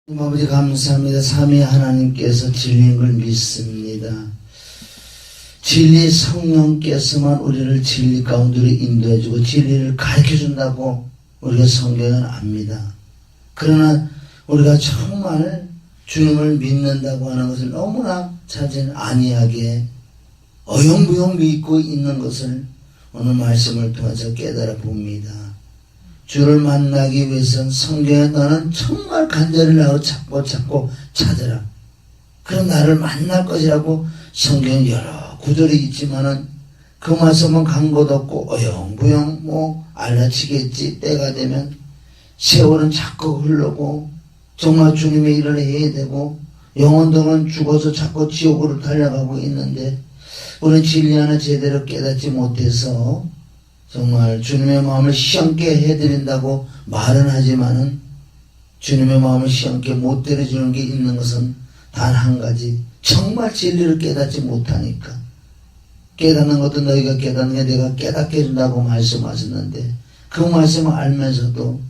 아버지 감사합니다. 삼위 하나님께서 진리인 걸 믿습니다. 진리 성령께서만 우리를 진리 가운데로 인도해주고 진리를 가르쳐준다고 우리가 성경은 압니다. 그러나 우리가 정말 주님을 믿는다고 하는 것을 너무나 자진 아니하게 어영부영 믿고 있는 것을 오늘 말씀을 통해서 깨달아 봅니다. 주를 만나기 위해서는 성경에 너는 정말 간절히 나고 찾고 찾으라. 그럼 나를 만날 것이라고 성경 여러 구절이 있지만은 그 말씀은 간 곳 없고 어영부영 알라치겠지. 때가 되면 세월은 자꾸 흐르고 정말 주님의 일을 해야 되고 영혼들은 죽어서 자꾸 지옥으로 달려가고 있는데 우리는 진리 하나 제대로 깨닫지 못해서 정말 주님의 마음을 시험케 해드린다고 말은 하지만은 주님의 마음을 시험케 못 들어주는 게 있는 것은 단 한 가지, 정말 진리를 깨닫지 못하니까. 깨닫는 것도 너희가 깨닫는 게 내가 깨닫게 해준다고 말씀하셨는데 그 말씀을 알면서도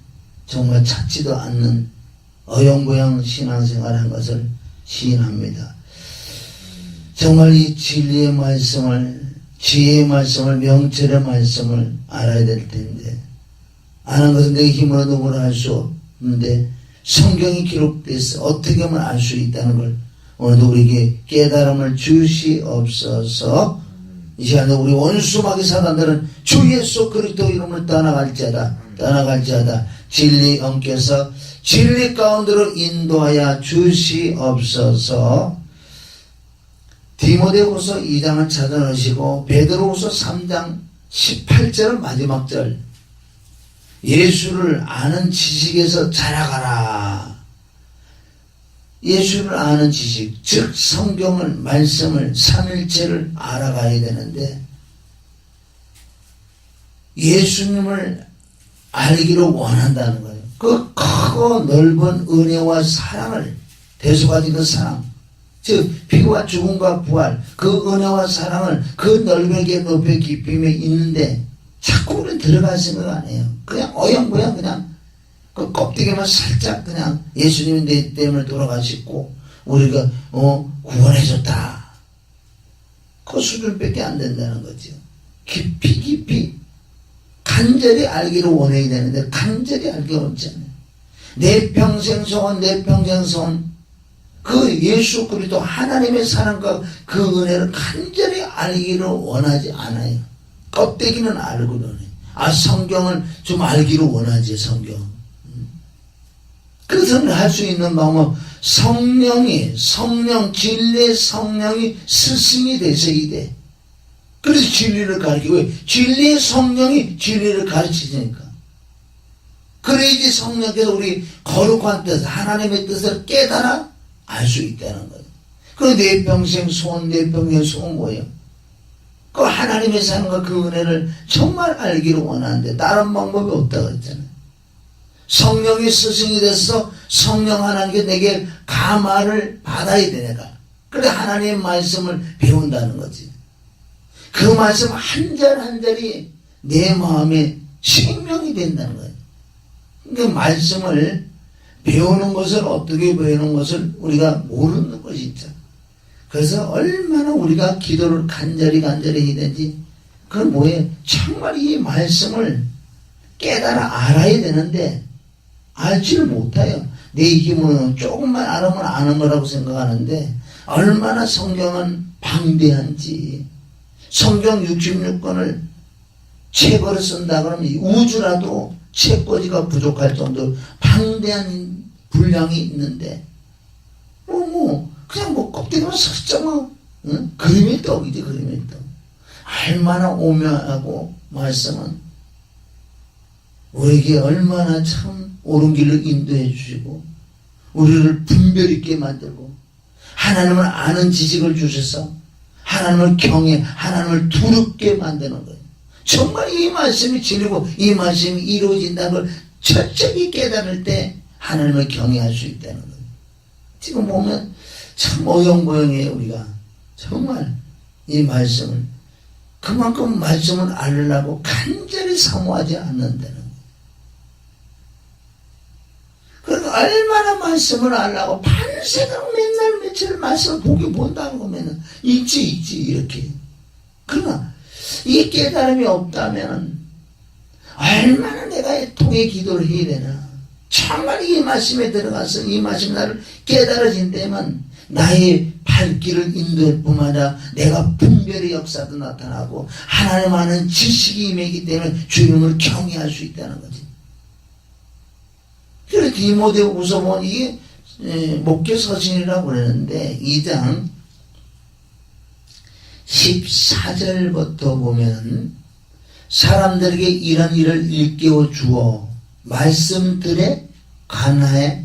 정말 찾지도 않는 어영부영 신앙생활을 한 것을 시인합니다. 정말 이 진리의 말씀을, 지혜의 말씀을, 명철의 말씀을 알아야 될 텐데 아는 것은 내 힘으로 누구나 할 수 없는데 성경이 기록돼서 어떻게 하면 알 수 있다는 걸 오늘도 우리에게 깨달음을 주시옵소서. 이 시간에 우리 원수마귀 사단들은 주 예수 그리스도 이름을 떠나갈지어다 진리 영께서 진리 가운데로 인도하여 주시옵소서. 디모데후서 2장을 찾아놓으시고 베드로후서 3장 18절은 마지막 절, 예수를 아는 지식에서 자라가라. 예수를 아는 지식, 즉 성경을, 말씀을, 삼일체를 알아가야 되는데 예수님을 알기를 원한다는 거예요. 그 크고 넓은 은혜와 사랑을, 대속하신 사랑, 즉 피와 죽음과 부활, 그 은혜와 사랑을 그 넓게 높여 깊이에 있는데 자꾸 우리는 들어갈 생각 안 해요. 그냥 어영부영 그냥 그 껍데기만 살짝 그냥 예수님이 내 때문에 돌아가시고 우리가 구원해줬다, 그 수준밖에 안 된다는 거죠. 깊이 간절히 알기를 원해야 되는데 간절히 알기 어렵잖아요. 내 평생 소원, 그 예수 그리스도 하나님의 사랑과 그 은혜를 간절히 알기를 원하지 않아요. 껍데기는 알고는 해요. 성경을 좀 알기를 원하지, 성경. 그것을 할 수 있는 방법, 진리의 성령이 스승이 되셔야 돼. 그래서 진리를 가르치고, 왜? 진리의 성령이 진리를 가르치니까. 그래야지 성령께서 우리 거룩한 뜻, 하나님의 뜻을 깨달아 알 수 있다는 거예요. 그 내 평생 소원, 뭐예요? 그 하나님의 사랑과 그 은혜를 정말 알기를 원하는데 다른 방법이 없다고 했잖아요. 성령이 스승이 됐어. 성령 하나님께 내게 감화를 받아야 돼, 내가. 그래 하나님의 말씀을 배운다는 거지. 그 말씀 한 절 한 절이 내 마음에 생명이 된다는 거예요. 그 말씀을 배우는 것을, 어떻게 배우는 것을 우리가 모르는 것이 있죠. 그래서 얼마나 우리가 기도를 간절히 해야 되는지, 그건 뭐예요? 정말 이 말씀을 깨달아 알아야 되는데 알지를 못해요. 내 힘으로는 조금만 알으면 아는 거라고 생각하는데 얼마나 성경은 방대한지. 성경 66권을 책으로 쓴다 그러면 우주라도 책꽂이가 부족할 정도로 방대한 분량이 있는데 그냥 껍데기만 살짝 그림의 떡이지, 그림의 떡. 얼마나 오묘하고 말씀은 우리에게 얼마나 참 옳은 길을 인도해 주시고 우리를 분별 있게 만들고 하나님을 아는 지식을 주셔서 하나님을 경외, 하나님을 두렵게 만드는 거예요. 정말 이 말씀이 진리고 이 말씀이 이루어진다는 걸 철저히 깨달을 때 하나님을 경외할 수 있다는 거예요. 지금 보면 참 어영부영해요. 우리가 정말 이 말씀을, 그만큼 말씀을 알으려고 간절히 사모하지 않는다는 거예요. 그러니까 얼마나 말씀을 하려고 밤새도록 맨날 며칠 말씀을 보기 본다는 거면은 읽지 이렇게. 그러나 이 깨달음이 없다면 얼마나 내가 통해 기도를 해야 되나. 정말 이 말씀에 들어가서 이 말씀이 나를 깨달아진다면 나의 발길을 인도할 뿐만 아니라 내가 분별의 역사도 나타나고 하나님 아는 지식이 임하기 때문에 주님을 경외할 수 있다는 거지. 그래서 디모데후서 보면 이게 목회 서신이라고 그러는데 2장 14절부터 보면 사람들에게 이런 일을 일깨워 주어 말씀들에 관해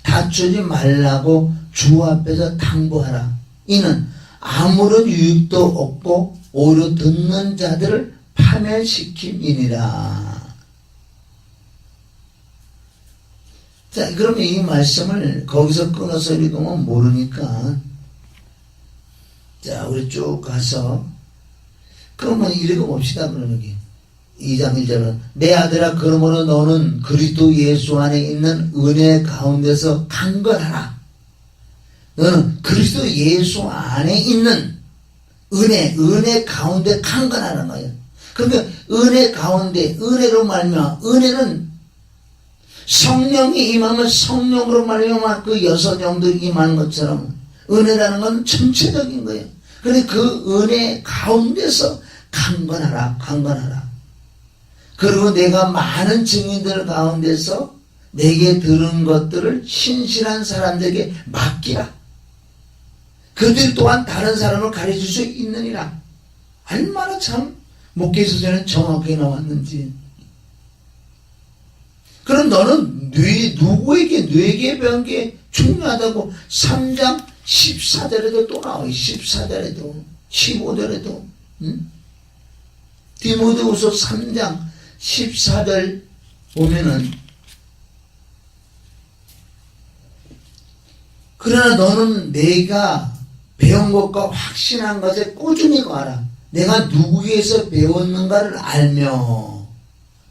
다투지 말라고 주 앞에서 당부하라. 이는 아무런 유익도 없고 오히려 듣는 자들을 파멸시킴이니라. 자, 그러면 이 말씀을 거기서 끊어서 읽으면 모르니까 자, 우리 쭉 가서 그러면 읽어봅시다. 그러면 2장 1절은 내 아들아 그러므로 너는 그리스도 예수 안에 있는 은혜 가운데서 강건하라. 너는 그리스도 예수 안에 있는 은혜 가운데 강건하는 거예요. 그러니까 은혜 가운데 은혜로 말미암아 은혜는 성령이 임하면 성령으로 말미암아 그 여섯 영들이 임하는 것처럼 은혜라는 건 전체적인 거예요. 그런데 그 은혜 가운데서 강건하라. 그리고 내가 많은 증인들 가운데서 내게 들은 것들을 신실한 사람들에게 맡기라. 그들 또한 다른 사람을 가르칠 수 있느니라. 얼마나 참 목회서전에 정확하게 나왔는지. 그럼 너는 누구에게 뇌게 배운 게 중요하다고 3장 14절에도 또 나와요. 14절에도 15절에도 디모데후서 3장 14절 보면은 그러나 너는 내가 배운 것과 확신한 것에 꾸준히 가라. 내가 누구에게서 배웠는가를 알며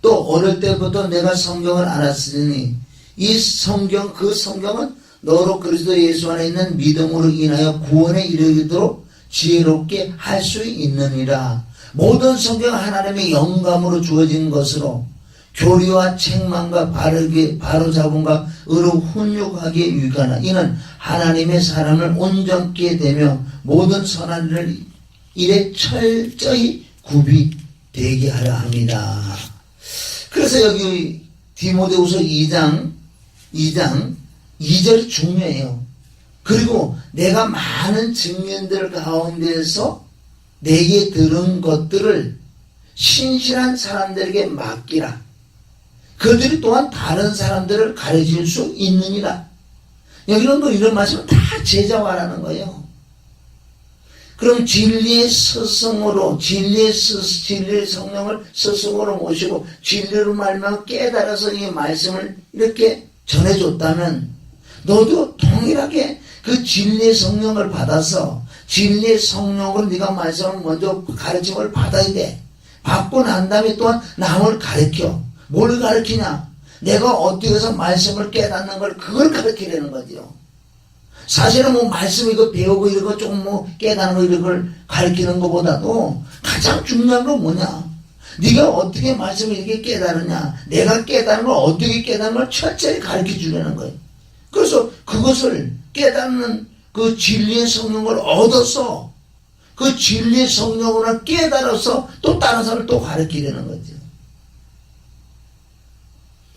또 어릴 때부터 내가 성경을 알았으니 이 성경 그 성경은 너로 그리스도 예수 안에 있는 믿음으로 인하여 구원에 이르도록 지혜롭게 할 수 있느니라. 모든 성경은 하나님의 영감으로 주어진 것으로 교리와 책망과 바로잡음과 의로 훈육하기에 유익하나 이는 하나님의 사람을 온전케 되며 모든 선한 일에 철저히 구비되게 하려 합니다. 그래서 여기 디모데후서 2장 2절이 중요해요. 그리고 내가 많은 증인들 가운데서 내게 들은 것들을 신실한 사람들에게 맡기라. 그들이 또한 다른 사람들을 가르칠 수 있느니라. 여기는 또 이런 말씀은 다 제자화라는 거예요. 그럼 진리의 스승으로 진리의 성령을 스승으로 모시고 진리로 말미암아 깨달아서 이 말씀을 이렇게 전해줬다면 너도 동일하게 그 진리의 성령을 받아서 진리의 성령으로 네가 말씀을 먼저 가르침을 받아야 돼. 받고 난 다음에 또한 남을 가르쳐. 뭘 가르치냐? 내가 어떻게 해서 말씀을 깨닫는 걸 그걸 가르치려는 거죠. 사실은 뭐 말씀 이거 배우고 이런 거 조금 뭐 깨닫는 거 이런 걸 가르치는 것보다도 가장 중요한 건 뭐냐? 네가 어떻게 말씀을 이렇게 깨달으냐? 내가 깨닫는 걸 어떻게 깨닫는 걸 철저히 가르쳐 주려는 거예요. 그래서 그것을 깨닫는 그 진리의 성령을 얻어서 그 진리의 성령으로 깨달아서 또 다른 사람을 또 가르치려는 거죠.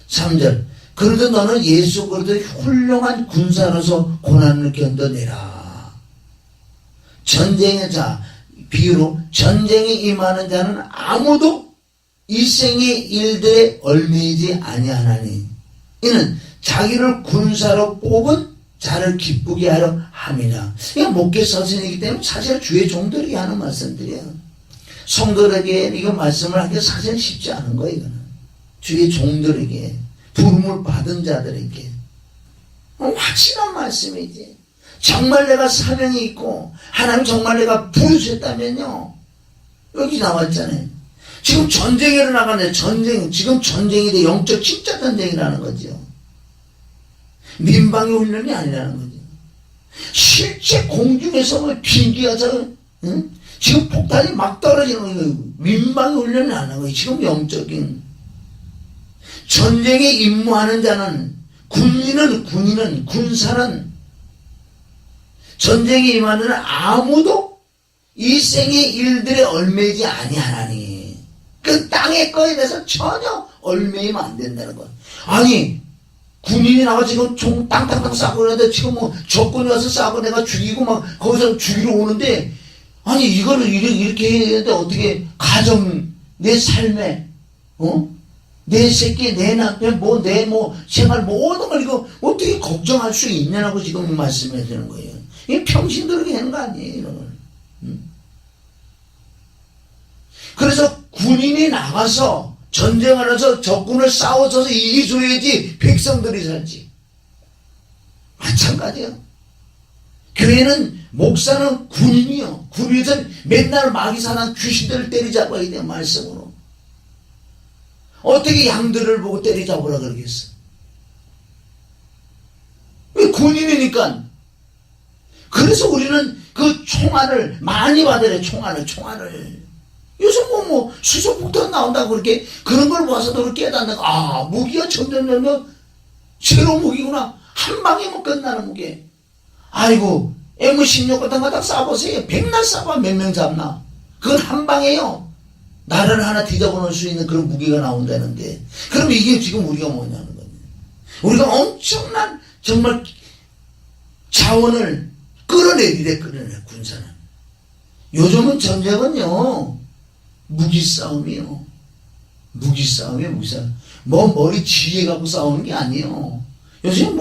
3절 그래도 너는 예수 그리스도의 훌륭한 군사로서 고난을 견뎌내라. 전쟁의 자 비유로 전쟁에 임하는 자는 아무도 일생의 일들에 얽매이지 아니하나니 이는 자기를 군사로 뽑은 자를 기쁘게 하려 함이라. 이게 목회 서신이기 때문에 사실 주의 종들이 하는 말씀들이에요. 성도들에게 이거 말씀을 하기 사실 쉽지 않은 거예요. 이거는 주의 종들에게 부름을 받은 자들에게 확실한 말씀이지. 정말 내가 사명이 있고 하나님 정말 내가 부르셨다면요. 여기 나왔잖아요. 지금 전쟁에 나가네. 지금 전쟁이 돼. 영적 진짜 전쟁이라는 거죠. 민방위 훈련이 아니라는 거죠. 실제 공중에서 뭐 비행기가 응? 지금 폭탄이 막 떨어지는 거예요. 민방위 훈련을 안 하는 거예요. 지금 영적인 전쟁에 임무하는 자는 군인은 군사는 전쟁에 임하는 아무도 이 생의 일들에 얽매이지 아니하나니 그 땅의 거에 대해서 전혀 얽매이면 안 된다는 거예요. 아니 군인이 나와 지금 총 땅땅땅 쏴고 그러는데 지금 뭐 적군이 와서 쏴고 내가 죽이고 막 거기서 죽이러 오는데 아니 이거를 이렇게 해야 되는데 어떻게 가정 내 삶에 내 새끼 내 남편 내 생활 모든 걸 이거 어떻게 걱정할 수 있냐고 지금 말씀해 주는 거예요. 이 평신도르게 하는 거 아니에요 이런 걸. 그래서 군인이 나가서 전쟁을 해서 적군을 싸워줘서 이겨줘야지 백성들이 살지. 마찬가지예요. 교회는 목사는 군인이요. 군인은 맨날 마귀사나 귀신들을 때리자고 해야 돼요. 말씀으로. 어떻게 양들을 보고 때리자고라 그러겠어. 군인이니까. 그래서 우리는 그 총알을 많이 받으래. 총알을. 요즘 수소폭탄 나온다고 그렇게 그런 걸 봐서도 그렇게 깨닫는 거. 아, 무기가 점점 새로운 무기구나. 한 방이면 끝나는 무기. 아이고, M16 같은 거 다 쏴보세요. 백날 쏴봐 몇 명 잡나. 그건 한 방에요. 나라를 하나 뒤져보낼 수 있는 그런 무기가 나온다는데. 그럼 이게 지금 우리가 뭐냐는 거예요. 우리가 엄청난 정말 자원을 끌어내리래, 군사는. 요즘은 전쟁은요. 무기싸움이요. 무기싸움. 머리 지혜 갖고 싸우는 게 아니에요. 요즘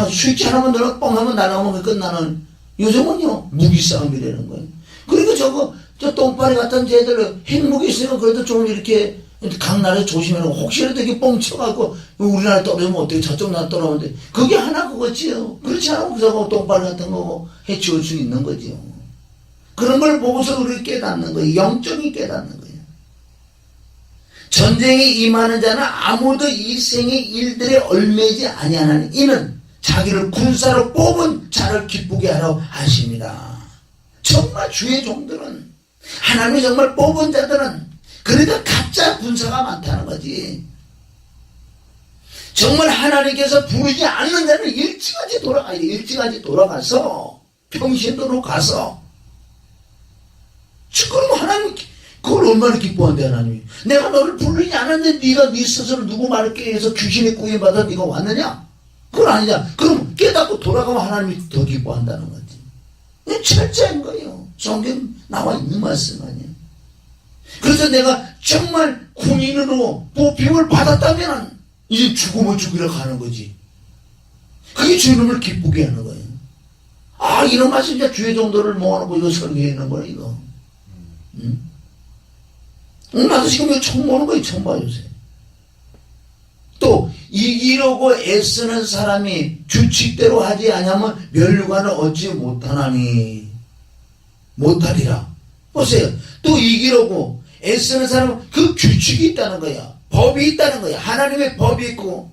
스위치 하나만 넣어 뻥 하면 날아오면 끝나는, 요즘은요, 무기싸움이라는 거예요. 그러니까 저 똥파리 같은 쟤들 핵무기 있으면 그래도 좀 이렇게 각 나라 조심해라. 혹시라도 이렇게 뻥 쳐갖고 우리나라 떨어지면 어떻게 저쪽 나라 떨어오는데 그게 하나 그거지요. 그렇지 않으면 저거 똥파리 같은 거 해치울 수 있는 거지요. 그런 걸 보고서 우리를 깨닫는 거예요. 영적인 깨닫는 거예요. 전쟁에 임하는 자는 아무도 이 생의 일들에 얽매이지 아니하나니 이는 자기를 군사로 뽑은 자를 기쁘게 하러 하십니다. 정말 주의 종들은 하나님이 정말 뽑은 자들은 그러니까 가짜 군사가 많다는 거지. 정말 하나님께서 부르지 않는 자는 일찌감치 돌아가야 돼. 일찌감치 돌아가서 평신도로 가서 그럼 하나님 그걸 얼마나 기뻐한대 하나님이. 내가 너를 부르지 않았는데 네가 네 스스로 누구 말을게 해서 귀신의 구애받아 네가 왔느냐? 그건 아니냐. 그럼 깨닫고 돌아가면 하나님이 더 기뻐한다는 거지. 이게 철저한 거예요. 성경 나와 있는 말씀 아니에요. 그래서 내가 정말 군인으로 뽑힘을 받았다면 이제 죽으면 죽이러 가는 거지. 그게 주님을 기쁘게 하는 거예요. 아, 이런 말씀 이제 주의 정도를 모아놓고 이거 설계하는 거야 이거. 응? 나도 지금 이거 처음 보는 거예요. 처음 봐 요새. 또 이기려고 애쓰는 사람이 규칙대로 하지 않으면 멸류관을 얻지 못하리라. 보세요. 또 이기려고 애쓰는 사람은 그 규칙이 있다는 거야. 법이 있다는 거야. 하나님의 법이 있고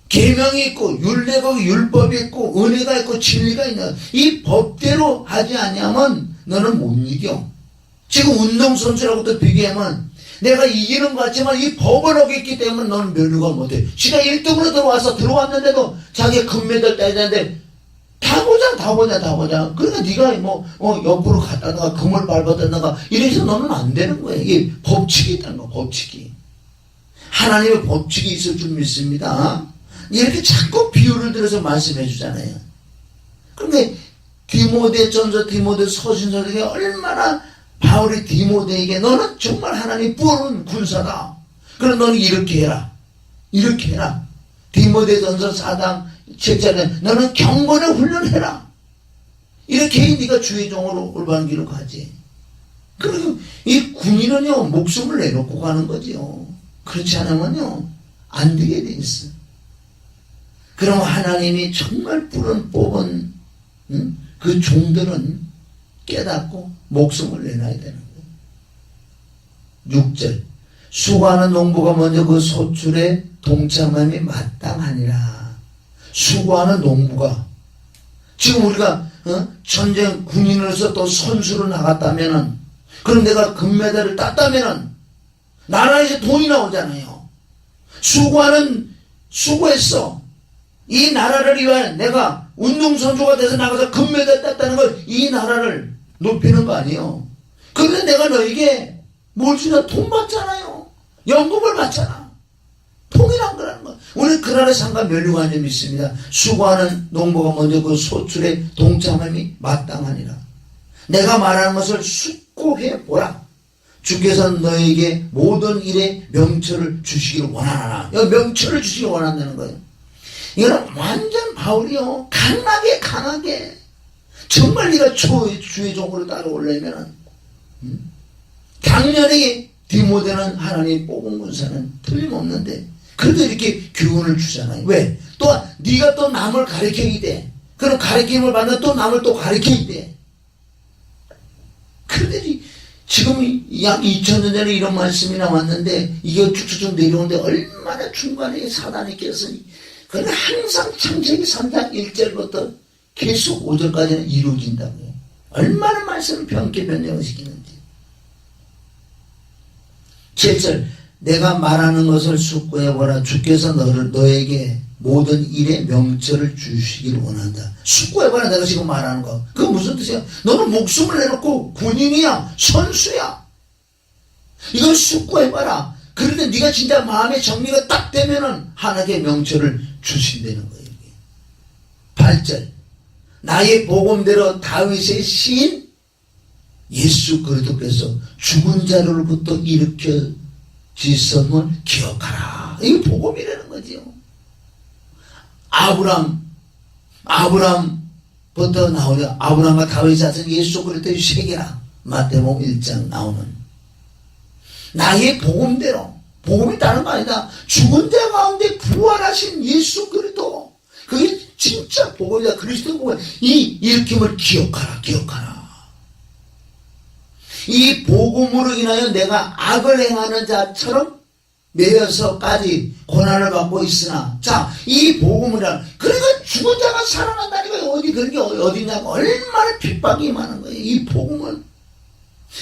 계명이 있고 율례가 율법이 있고 은혜가 있고 진리가 있는 이 법대로 하지 않으면 너는 못 이겨. 지금 운동선수라고도 비교하면 내가 이기는 것 같지만 이 법을 어겼기 때문에 너는 멸류관 못해. 지가 1등으로 들어왔는데도 자기가 금메달 따야 되는데 다 보자. 그러니까 네가 옆으로 갔다가 금을 밟았다가 이래서 너는 안 되는 거야. 이게 법칙이 있다는 거야. 법칙이. 하나님의 법칙이 있을 줄 믿습니다. 이렇게 자꾸 비유를 들어서 말씀해 주잖아요. 그런데 디모데전서 서신서에게 얼마나 바울이 디모데에게 너는 정말 하나님 부르는 군사다. 그럼 너는 이렇게 해라. 디모데전서 4장 7절에 너는 경건의 훈련해라. 이렇게 해 네가 주의 종으로 올바른 길을 가지. 그리고 이 군인은요 목숨을 내놓고 가는 거지요. 그렇지 않으면요 안 되게 돼 있어. 그럼 하나님이 정말 뽑은 그 종들은 깨닫고 목숨을 내놔야 되는 거예요. 6절 수고하는 농부가 먼저 그 소출에 동참함이 마땅하니라. 수고하는 농부가 지금 우리가 전쟁 군인으로서 또 선수로 나갔다면은, 그럼 내가 금메달을 땄다면은 나라에서 돈이 나오잖아요. 수고했어. 이 나라를 위하여 내가 운동선수가 돼서 나가서 금메달 땄다는 걸 이 나라를 높이는 거 아니에요. 그런데 내가 너에게 뭘 주냐? 돈 받잖아요. 연금을 받잖아. 통일한 거라는 거야. 우리는 그 나라의 상가 멸류관념이 있습니다. 수고하는 농부가 먼저 그 소출에 동참함이 마땅하니라. 내가 말하는 것을 숙고해 보라. 주께서 너에게 모든 일에 명철을 주시기를 원하나. 명철을 주시기를 원한다는 거예요. 이거는 완전 바울이요. 강하게 정말 네가 주의 종으로 따라오려면 당연히 디모데는 하나님 뽑은 군사는 틀림없는데 그래도 이렇게 교훈을 주잖아요. 왜? 또한 네가 또 남을 가르쳐야 돼. 그럼 가르침을 받는 또 남을 또 가르쳐야 돼. 그런데 지금 약 2000년 전에 이런 말씀이 나왔는데 이게 쭉쭉쭉 내려오는데 얼마나 중간에 사단이 꼈으니 그건 항상 창세기 3장 1절부터 계속 5절까지는 이루어진다고요. 얼마나 말씀을 변경을 시키는지. 7절 내가 말하는 것을 숙고해보라. 주께서 너에게 모든 일에 명철을 주시기를 원한다. 숙고해봐라. 내가 지금 말하는 거. 그건 무슨 뜻이야? 너는 목숨을 내놓고 군인이야. 선수야. 이걸 숙고해봐라. 그런데 네가 진짜 마음의 정리가 딱 되면은 하나님의 명철을 주신다는 거예요. 8절 나의 복음대로 다윗의 시인 예수 그리스도께서 죽은 자로부터 일으켜 지성을 기억하라. 이게 복음이라는 거지요. 아브람부터 나오냐. 아브람과 다윗의 자손 예수 그리스도의 세계라. 마태복음 1장 나오는 나의 복음대로. 복음이 다른 거 아니다. 죽은 자 가운데 부활하신 예수 그리스도. 그게 진짜 복음이다. 그리스도 복음. 이 일으킴을 기억하라. 이 복음으로 인하여 내가 악을 행하는 자처럼 매여서까지 고난을 받고 있으나, 자, 이 복음이라. 그러니까 죽은 자가 살아난다니까. 어디 그런 게 어디냐고. 얼마나 핍박이 많은 거예요. 이 복음은.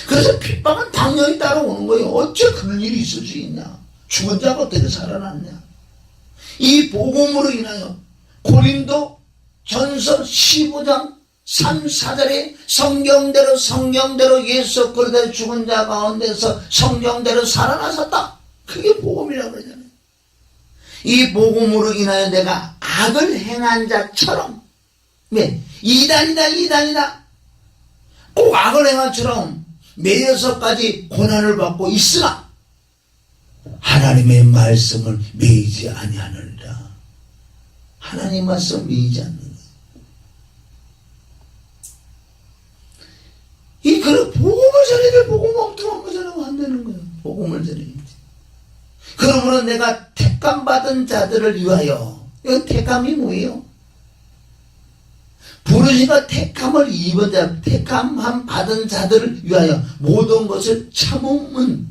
그래서 핍박은 당연히 따라오는 거예요. 어째 그런 일이 있을 수 있냐. 죽은 자가 어떻게 살아났냐. 이 복음으로 인하여 고린도 전서 15장 3, 4절에 성경대로 예수 그리스도의 죽은 자 가운데서 성경대로 살아나셨다. 그게 복음이라고 그러잖아요. 이 복음으로 인하여 내가 악을 행한 자처럼, 왜? 이단이다. 꼭 악을 행한 처럼 매여서까지 고난을 받고 있으나 하나님의 말씀을 매이지 아니하느니라. 하나님 말씀 매이지 않는 거예요. 그래 복음을 전해야 돼. 복음 엉뚱한 거 전하면 안 되는 거예요. 복음을 전해야지. 그러므로 내가 택감 받은 자들을 위하여. 이건 택감이 뭐예요? 부르시가 택함을 입은 자, 택함함 받은 자들을 위하여 모든 것을 참음은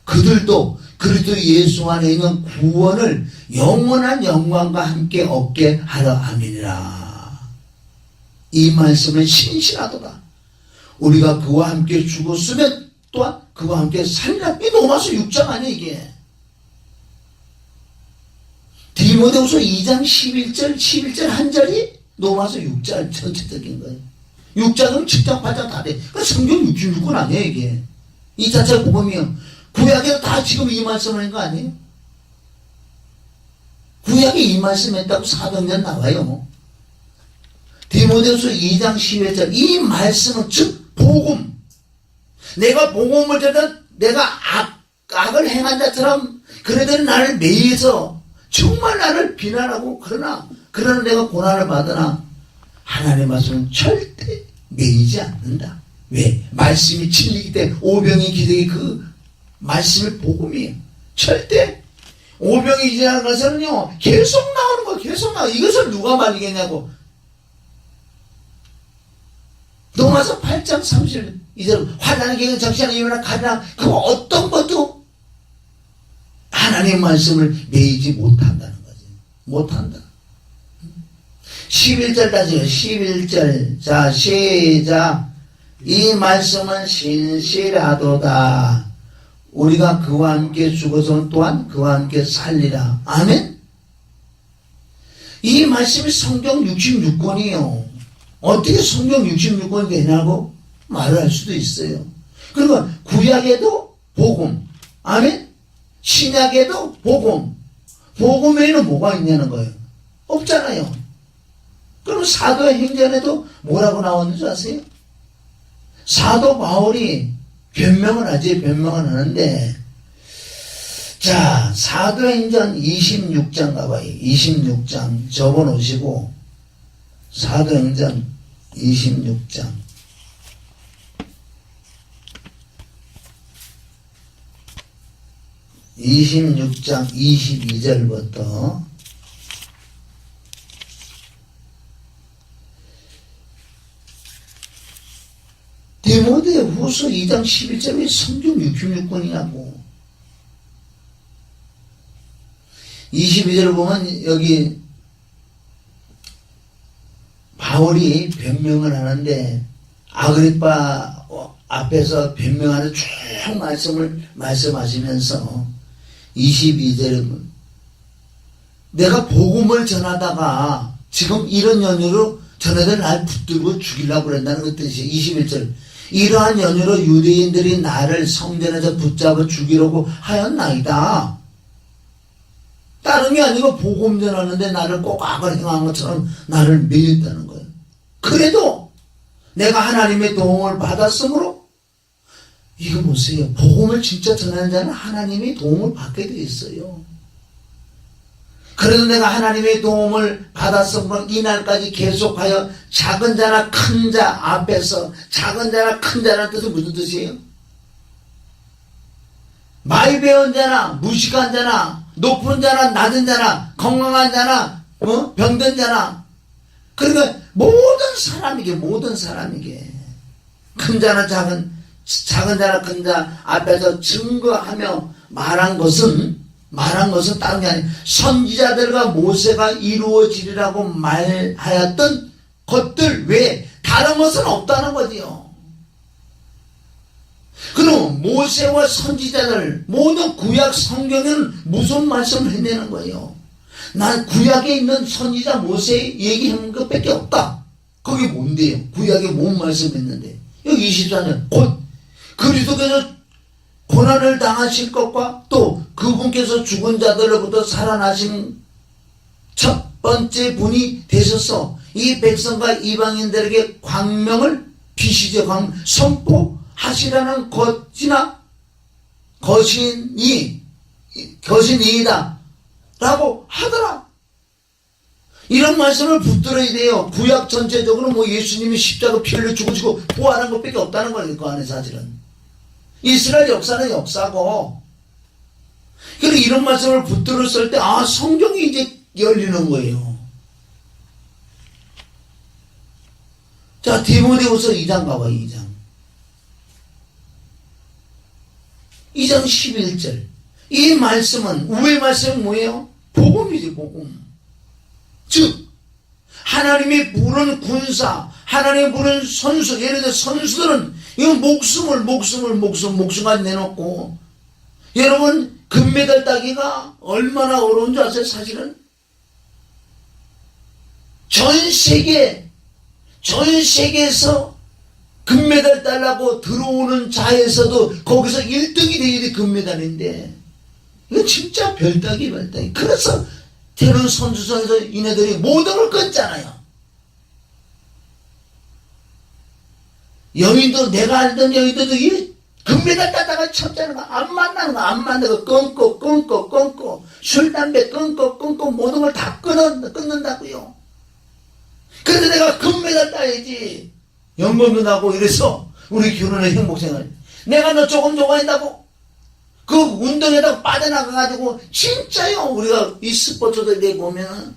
그들도 그리스도 예수 안에 있는 구원을 영원한 영광과 함께 얻게 하려 함이니라. 이 말씀은 신실하도다. 우리가 그와 함께 죽었으면 또한 그와 함께 살리라. 이 로마서 6장 아니야 이게. 디모데후서 2장 11절 한 절이 로마서 6장 전체적인 거예요. 6장은 7장 8장 다 돼. 그러니까 성경 66권 아니에요 이게. 이 자체가 복음이요. 구약에도 다 지금 이 말씀을 한 거 아니에요? 구약에 이 말씀 했다고 사도행전 나와요. 디모데후서 2장 11절 이 말씀은 즉 복음. 내가 복음을 전해 내가 악을 행한 자처럼 그래도 나를 매여서 정말 나를 비난하고 그러나 내가 고난을 받으나 하나님의 말씀은 절대 매이지 않는다. 왜? 말씀이 진리이기 때문에 오병이 기대기 그 말씀이 복음이에요. 절대 오병이 기대하는 것은요 계속 나오는 거예요. 계속 나와. 이것을 누가 말리겠냐고. 로마서 8장 32절 화나는 계획은 적시하는 이유나 가리나 그거 어떤 것도 하나님 말씀을 매이지 못한다는 거지. 못한다. 11절 따지요. 11절. 자, 시작. 이 말씀은 신실하도다. 우리가 그와 함께 죽어서 또한 그와 함께 살리라. 아멘? 이 말씀이 성경 66권이에요. 어떻게 성경 66권이 되냐고 말을 할 수도 있어요. 그리고 구약에도 복음. 아멘? 신약에도 복음. 복음에는 뭐가 있냐는 거예요. 없잖아요. 그럼 사도의 행전에도 뭐라고 나왔는지 아세요? 사도 바울이 변명을 하지, 변명을 하는데, 자, 사도행전 26장 가봐요. 26장 접어놓으시고, 사도행전 26장. 26장 22절부터 디모데 후서 2장 11절 왜 성경 66권이냐고. 22절을 보면 여기 바울이 변명을 하는데 아그리파 앞에서 변명하는 쭉 말씀하시면서 22절은 내가 복음을 전하다가 지금 이런 연유로 전하들 날 붙들고 죽이려고 그런다는 그 뜻이에요. 21절. 이러한 연유로 유대인들이 나를 성전에서 붙잡아 죽이려고 하였나이다. 다른 게 아니고 복음 전하는데 나를 꼭 악을 행한 것처럼 나를 매였다는 거예요. 그래도 내가 하나님의 도움을 받았으므로 이거 보세요. 복음을 진짜 전하는 자는 하나님의 도움을 받게 돼 있어요. 그래도 내가 하나님의 도움을 받았으므로 이날까지 계속하여 작은 자나 큰 자 앞에서 작은 자나 큰 자라는 뜻은 무슨 뜻이에요? 많이 배운 자나 무식한 자나 높은 자나 낮은 자나 건강한 자나 병든 자나 그러니까 모든 사람에게 큰 자나 작은 자나 큰 자 앞에서 증거하며 말한 것은 다른 게 아니라 선지자들과 모세가 이루어지리라고 말하였던 것들 외에 다른 것은 없다는 거지요. 그럼 모세와 선지자들 모든 구약 성경에는 무슨 말씀을 했냐는 거예요. 난 구약에 있는 선지자 모세 얘기한 것밖에 없다. 그게 뭔데요? 구약에 뭔 말씀했는데 여기 24년 곧 그리스도께서 고난을 당하실 것과 또 그분께서 죽은 자들로부터 살아나신 첫 번째 분이 되셔서 이 백성과 이방인들에게 광명을 비시제 선포하시라는 것이니이다 라고 하더라. 이런 말씀을 붙들어야 돼요. 구약 전체적으로 뭐 예수님이 십자가 피 흘려 죽으시고 부활한 것밖에 없다는 거예요. 그 안에 사실은 이스라엘 역사는 역사고, 그리고 이런 말씀을 붙들었을 때, 성경이 이제 열리는 거예요. 자, 디모데후서 2장 가봐, 2장. 2장 11절. 이 말씀은, 우의 말씀은 뭐예요? 복음이지, 복음. 즉, 하나님이 부른 군사, 하나님이 부른 선수, 예를 들어 선수들은 이거 목숨까지 내놓고, 여러분, 금메달 따기가 얼마나 어려운 줄 아세요, 사실은? 전 세계에서 금메달 따려고 들어오는 자에서도 거기서 1등이 돼야 돼, 금메달인데. 이거 진짜 별따기. 그래서 대련 선수선에서 이네들이 모든 걸 끊잖아요. 여인도, 내가 알던 여인들도 이 금메달 따다가 쳤자는 거, 안 만나는 거, 끊고, 술, 담배 끊고, 모든 걸 다 끊는다고요. 그래서 내가 금메달 따야지. 연금도 나고 이래서 우리 결혼의 행복생활. 내가 너 조금 좋아한다고? 그 운동에다 빠져나가가지고, 진짜요. 우리가 이 스포츠들 내보면,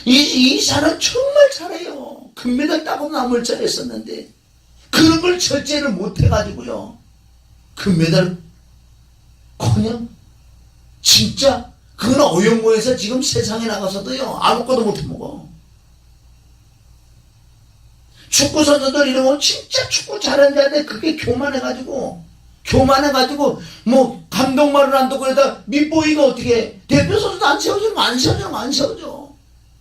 이 사람 정말 잘해요. 금메달 따고 남을 잘했었는데 그런 걸 절제를 못해가지고요 금메달 그냥 진짜 그건 어영부에서 지금 세상에 나가서도요 아무것도 못 해먹어. 축구 선수들 이러면 진짜 축구 잘하는 자인데 그게 교만해가지고 뭐 감독 말을 안 듣고 그러다 밑보이가 어떻게 해? 대표 선수도 안 세워줘.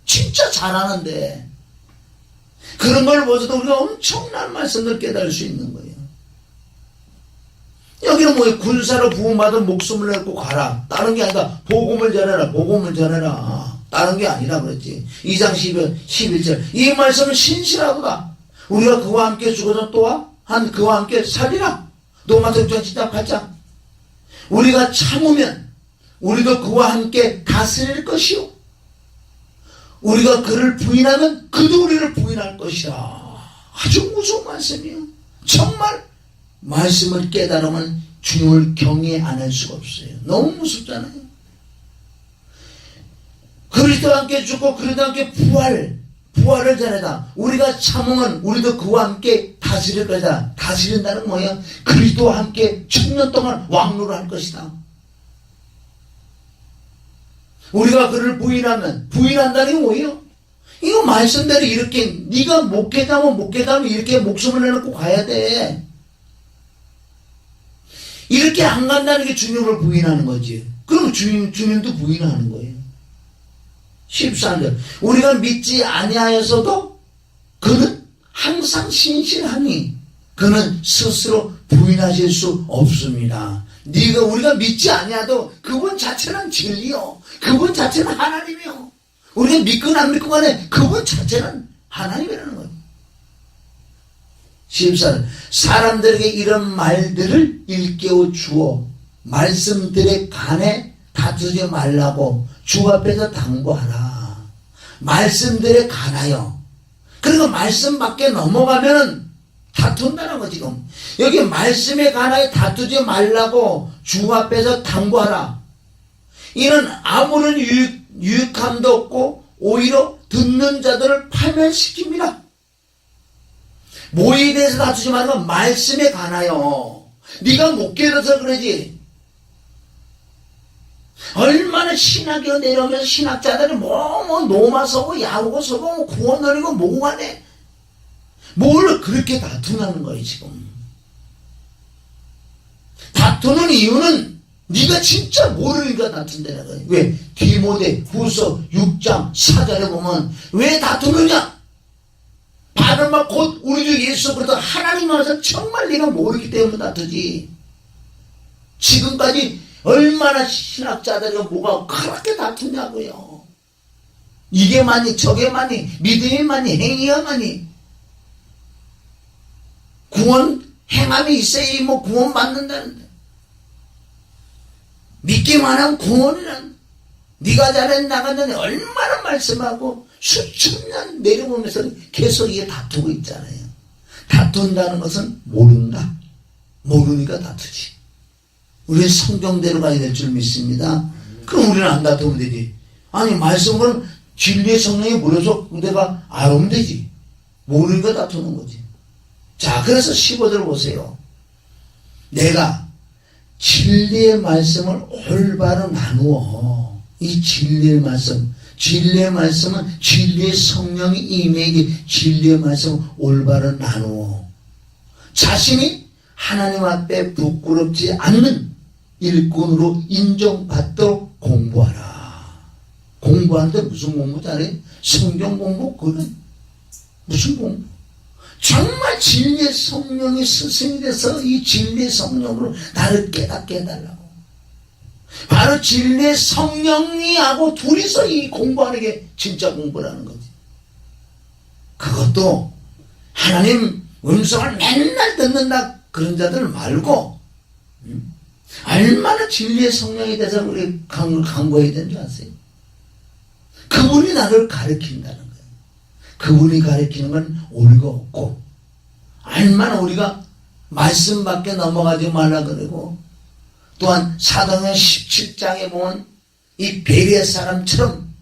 진짜 잘하는데 그런 걸 보셔도 우리가 엄청난 말씀을 깨달을 수 있는 거예요. 여기는 뭐예요? 군사로 부름받은 목숨을 내고 가라. 다른 게 아니다. 복음을 전해라. 다른 게 아니라 그랬지. 2장 11절. 이 말씀은 신실하도다. 우리가 그와 함께 죽어서 또한 그와 함께 살리라. 로마서 6장 8장. 우리가 참으면 우리도 그와 함께 다스릴 것이요. 우리가 그를 부인하면 그도 우리를 부인할 것이라. 아주 무서운 말씀이에요. 정말 말씀을 깨달으면 주님을 경외 안 할 수가 없어요. 너무 무섭잖아요. 그리스도와 함께 죽고 그리스도와 함께 부활을 전하다. 우리가 참으면 우리도 그와 함께 다스릴 것이다. 다스린다는 뭐야? 그리스도와 함께 천년 동안 왕노를 할 것이다. 우리가 그를 부인한다는 게 뭐예요? 이거 말씀대로 이렇게 네가 목회자면 이렇게 목숨을 내놓고 가야 돼. 이렇게 안 간다는 게 주님을 부인하는 거지. 그럼 주님도 부인하는 거예요. 14절. 우리가 믿지 아니하여서도 그는 항상 신실하니 그는 스스로 부인하실 수 없습니다. 우리가 믿지 아니하도 그분 자체는 진리요. 그분 자체는 하나님이요. 우리가 믿건 안 믿건 간에 그분 자체는 하나님이라는 거예요. 14절. 사람들에게 이런 말들을 일깨워 주어 말씀들에 관해 다투지 말라고 주 앞에서 당부하라. 말씀들에 관하여. 그리고 말씀 밖에 넘어가면은 다툰다는 거 지금. 여기 말씀에 관하여 다투지 말라고 주 앞에서 당부하라. 이는 아무런 유익함도 없고 오히려 듣는 자들을 파멸시킵니다. 뭐에 대해서 다투지 말고 말씀에 관하여. 네가 못 깨달아서 그러지. 얼마나 신학이 내려오면서 신학자들은 노마 서고 야구고 서고 구원 노리고 뭐고 하네. 뭘 그렇게 다투는 거예요 지금. 다투는 이유는 네가 진짜 모르니까 다툰다는 거예요. 왜? 디모데 후서 6장 4절에 보면 왜 다투느냐? 바로 막 곧 우리 주 예수 그리스도 하나님 와서 정말 네가 모르기 때문에 다투지. 지금까지 얼마나 신학자들이 뭐가 그렇게 다투냐고요. 이게 많이 저게 많이 믿음이 많이 행위가 많이. 구원 행함이 있어야 뭐 구원 받는다는데. 믿기만 하면 구원이란. 네가 잘해 나간다니 얼마나 말씀하고 수천 년 내려보면서 계속 이게 다투고 있잖아요. 다툰다는 것은 모른다. 모르니까 다투지. 우리는 성경대로 가야 될 줄 믿습니다. 그럼 우리는 안 다투면 되지. 아니 말씀을 진리의 성령이 물어서 내가 알면 되지. 모르니까 다투는 거지. 자, 그래서 15절 보세요. 내가 진리의 말씀을 올바로 나누어. 이 진리의 말씀은 진리의 성령이 임에게 진리의 말씀을 올바로 나누어. 자신이 하나님 앞에 부끄럽지 않는 일꾼으로 인정받도록 공부하라. 공부하는데 무슨 공부 잘해? 성경 공부? 그건 무슨 공부? 정말 진리의 성령이 스승이 돼서 이 진리의 성령으로 나를 깨닫게 해달라고. 바로 진리의 성령이 하고 둘이서 이 공부하는 게 진짜 공부라는 거지. 그것도 하나님 음성을 맨날 듣는다 그런 자들 말고 얼마나 진리의 성령이 돼서 우리 강구해야 되는 줄 아세요? 그분이 나를 가르친다는 거예요. 그분이 가르치는 건 옳고 없고, 얼마나 우리가 말씀밖에 넘어가지 말라 그러고, 또한 사도행전 17장에 보면 이 베레아 사람처럼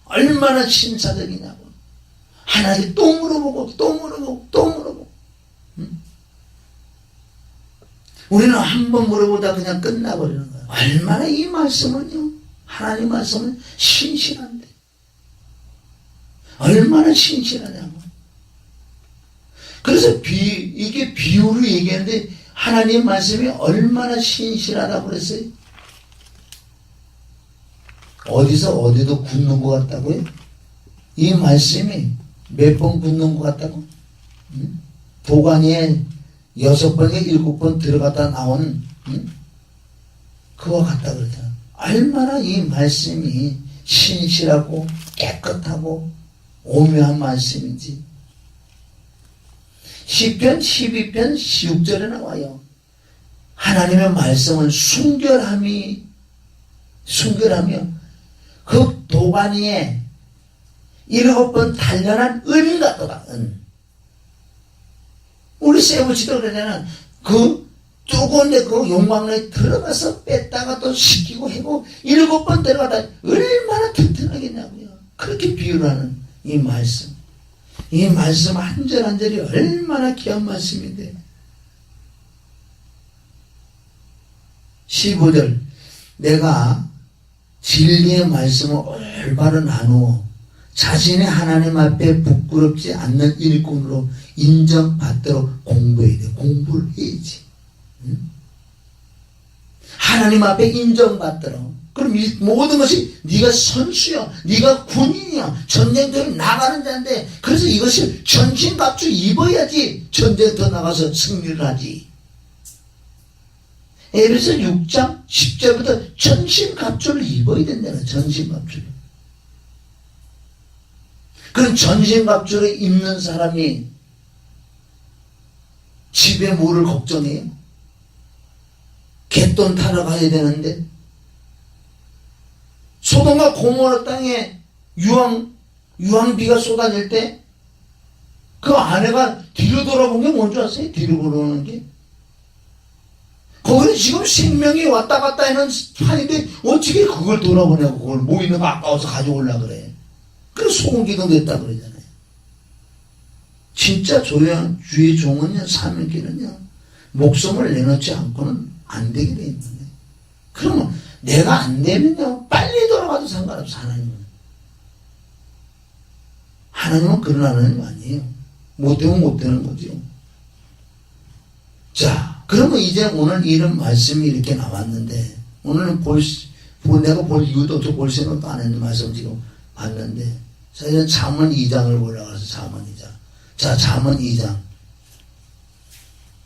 얼마나 신사적이냐고. 하나님 또 물어보고 또 물어보고 또 물어보고. 우리는 한 번 물어보다 그냥 끝나버리는 거예요. 얼마나 이 말씀은요, 하나님 말씀은 신실한데, 얼마나 신실하냐고. 그래서 이게 비유로 얘기하는데 하나님 말씀이 얼마나 신실하다고 그랬어요. 어디도 굳는 것 같다고요? 이 말씀이 몇 번 굳는 것 같다고? 도가니에 6번에 7번 들어갔다 나온 그와 같다 그러잖아. 얼마나 이 말씀이 신실하고 깨끗하고 오묘한 말씀인지. 시편 12편 16절에 나와요. 하나님의 말씀은 순결하며 그 도가니에 7번 단련한 은 같더라. 은. 우리 세우치도 그러잖아. 그 뜨거운데 그 용광로에 들어가서 뺐다가 또 식히고 해고 7번 들어가다 얼마나 튼튼하겠냐고요. 그렇게 비유를 하는 이 말씀. 이 말씀 한 절 한 절이 얼마나 귀한 말씀인데. 15절 내가 진리의 말씀을 올바로 나누어 자신의 하나님 앞에 부끄럽지 않는 일꾼으로 인정받도록 공부해야 돼. 공부를 해야지. 응? 하나님 앞에 인정받도록. 그럼 이 모든 것이 네가 선수야, 네가 군인이야, 전쟁터에 나가는 자인데, 그래서 이것을 전신갑주 입어야지 전쟁터 나가서 승리를 하지. 에베소 6장 10절부터 전신갑주를 입어야 된다는, 전신갑주를. 그럼 전신갑주를 입는 사람이 집에 뭐를 걱정해요? 갯돈 타러 가야 되는데, 소돔과 고모라 땅에 유황비가 쏟아질 때 그 아내가 뒤로 돌아본 게 뭔지 아세요? 뒤로 돌아오는 게. 거기는 지금 생명이 왔다 갔다 하는 판인데 어떻게 그걸 돌아보냐고. 그걸 뭐 있는 거 아까워서 가져오려고 그래. 그래서 소금기도 냈다 그러잖아요. 진짜 주의 종은요, 사명길은요, 목숨을 내놓지 않고는 안 되게 돼 있는 거예요. 그러면 내가 안 되면요, 빨리 돌아가도 상관없어. 하나님은 그런 하나님 아니에요. 못되면 못되는 거죠. 자, 그러면 이제 오늘 이런 말씀이 이렇게 나왔는데, 오늘은 내가 볼 이유도 없고 볼 생각도 안 했는 말씀 지금 봤는데, 사실은 잠언 2장을 올라가서 잠언 2장. 자, 잠언 2장.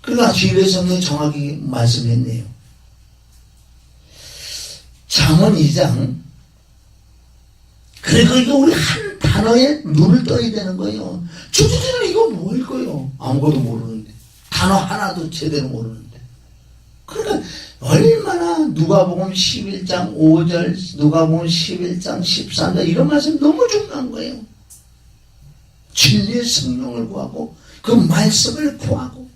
그러니까 주일의 성경이 정확히 말씀했네요. 잠언 2장. 그러니까 이거 우리 한 단어에 눈을 떠야 되는 거예요. 주주들은 이거 뭘 거예요? 아무것도 모르는데. 단어 하나도 제대로 모르는데. 그러니까 얼마나 누가복음 11장 5절, 누가복음 11장 13절 이런 말씀 너무 중요한 거예요. 진리의 성령을 구하고 그 말씀을 구하고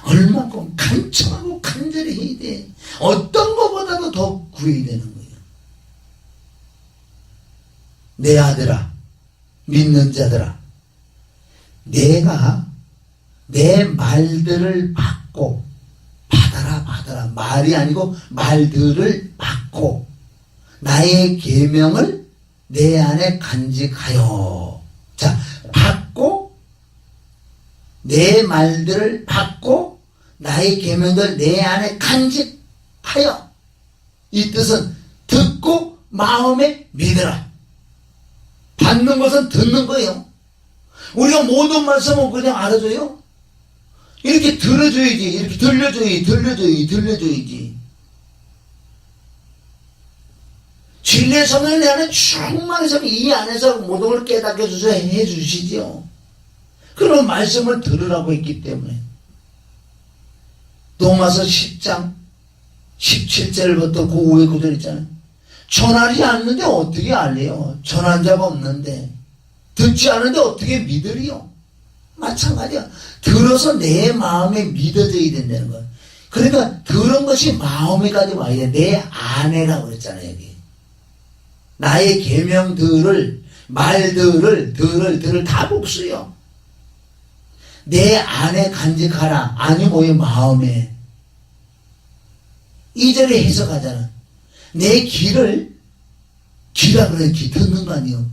얼마큼 간청하고 간절히 해야 돼. 어떤 것보다도 더 구해야 되는 거예요. 내 아들아, 믿는 자들아, 내가 내 말들을 받고 받아라. 말이 아니고 말들을 받고 나의 계명을 내 안에 간직하여. 자, 받고 내 말들을 받고 나의 계명을 내 안에 간직하여. 이 뜻은 듣고 마음에 믿으라. 받는 것은 듣는 거예요. 우리가 모든 말씀은 그냥 알아줘요? 이렇게 들어줘야지. 이렇게 들려줘야지. 진리의 성령이 내 안에 충만해서 이 안에서 모든 걸 깨닫게 해주시죠. 그런 말씀을 들으라고 했기 때문에. 로마서 10장 17절부터 그 후에 구절 있잖아요. 전하지 않는데 어떻게 알래요? 전한 자가 없는데. 듣지 않는데 어떻게 믿으리요? 마찬가지야. 들어서 내 마음에 믿어져야 된다는 거야. 그러니까 들은 것이 마음에까지 와야 돼. 내 안에라고 그랬잖아요, 여기. 나의 계명들을, 말들을, 들을 다 복수요. 내 안에 간직하라. 아니 뭐의 마음에. 2절에 해석하잖아. 내 길을, 귀라 그래, 귀 듣는 거 아니에요.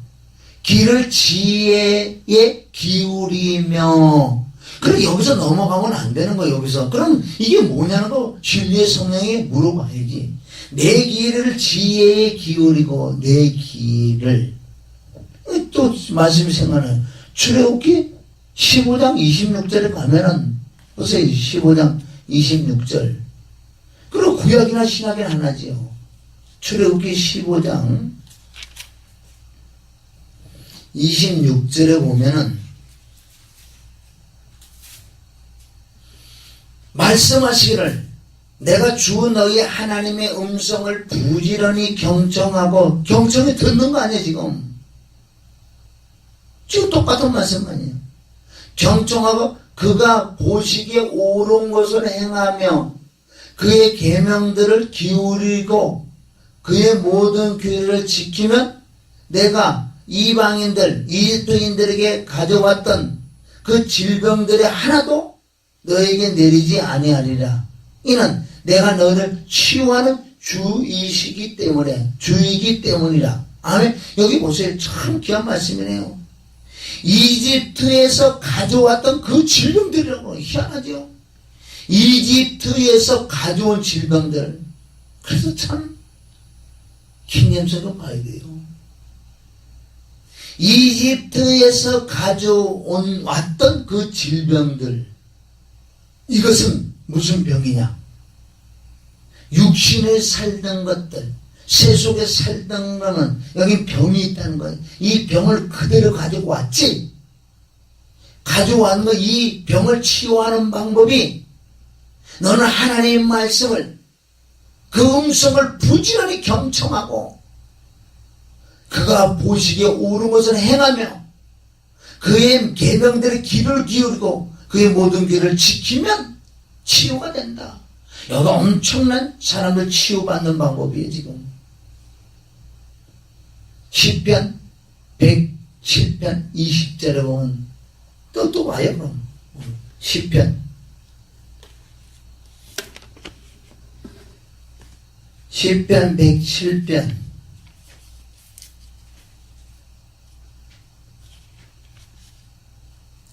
귀를 지혜에 기울이며. 그래, 여기서 넘어가면 안 되는 거야, 여기서. 그럼 이게 뭐냐는 거 진리의 성령에 물어봐야지. 내 귀를 지혜에 기울이고, 내 귀를. 또 말씀이 생각나요. 출애굽기 15장 26절에 가면은, 보세요, 15장 26절. 그리고 구약이나 신약이나 하나지요. 출애굽기 15장 26절에 보면은 말씀하시기를 내가 주 너희 하나님의 음성을 부지런히 경청하고, 경청이 듣는 거 아니에요 지금. 지금 똑같은 말씀 아니에요. 경청하고 그가 보시기에 옳은 것을 행하며 그의 계명들을 기울이고 그의 모든 규례를 지키면 내가 이방인들, 이집트인들에게 가져왔던 그 질병들의 하나도 너에게 내리지 아니하리라. 이는 내가 너를 치유하는 주이시기 때문에, 주이기 때문이라. 아멘. 여기 보세요. 참 귀한 말씀이네요. 이집트에서 가져왔던 그 질병들이라고. 희한하죠. 이집트에서 가져온 질병들. 그래서 참 킹잼스가 봐야 돼요. 이집트에서 가져온 왔던 그 질병들, 이것은 무슨 병이냐? 육신에 살던 것들, 세속에 살던 거는 여기 병이 있다는 거예요. 이 병을 그대로 가지고 왔지. 가져온 거, 이 병을 치유하는 방법이 너는 하나님의 말씀을, 그 음성을 부지런히 경청하고 그가 보시기에 옳은 것을 행하며 그의 계명들의 귀를 기울이고 그의 모든 길을 지키면 치유가 된다. 여기 엄청난 사람들 치유받는 방법이에요 지금. 시편 107편 20절에 보면 또 봐요. 그럼 시편 107편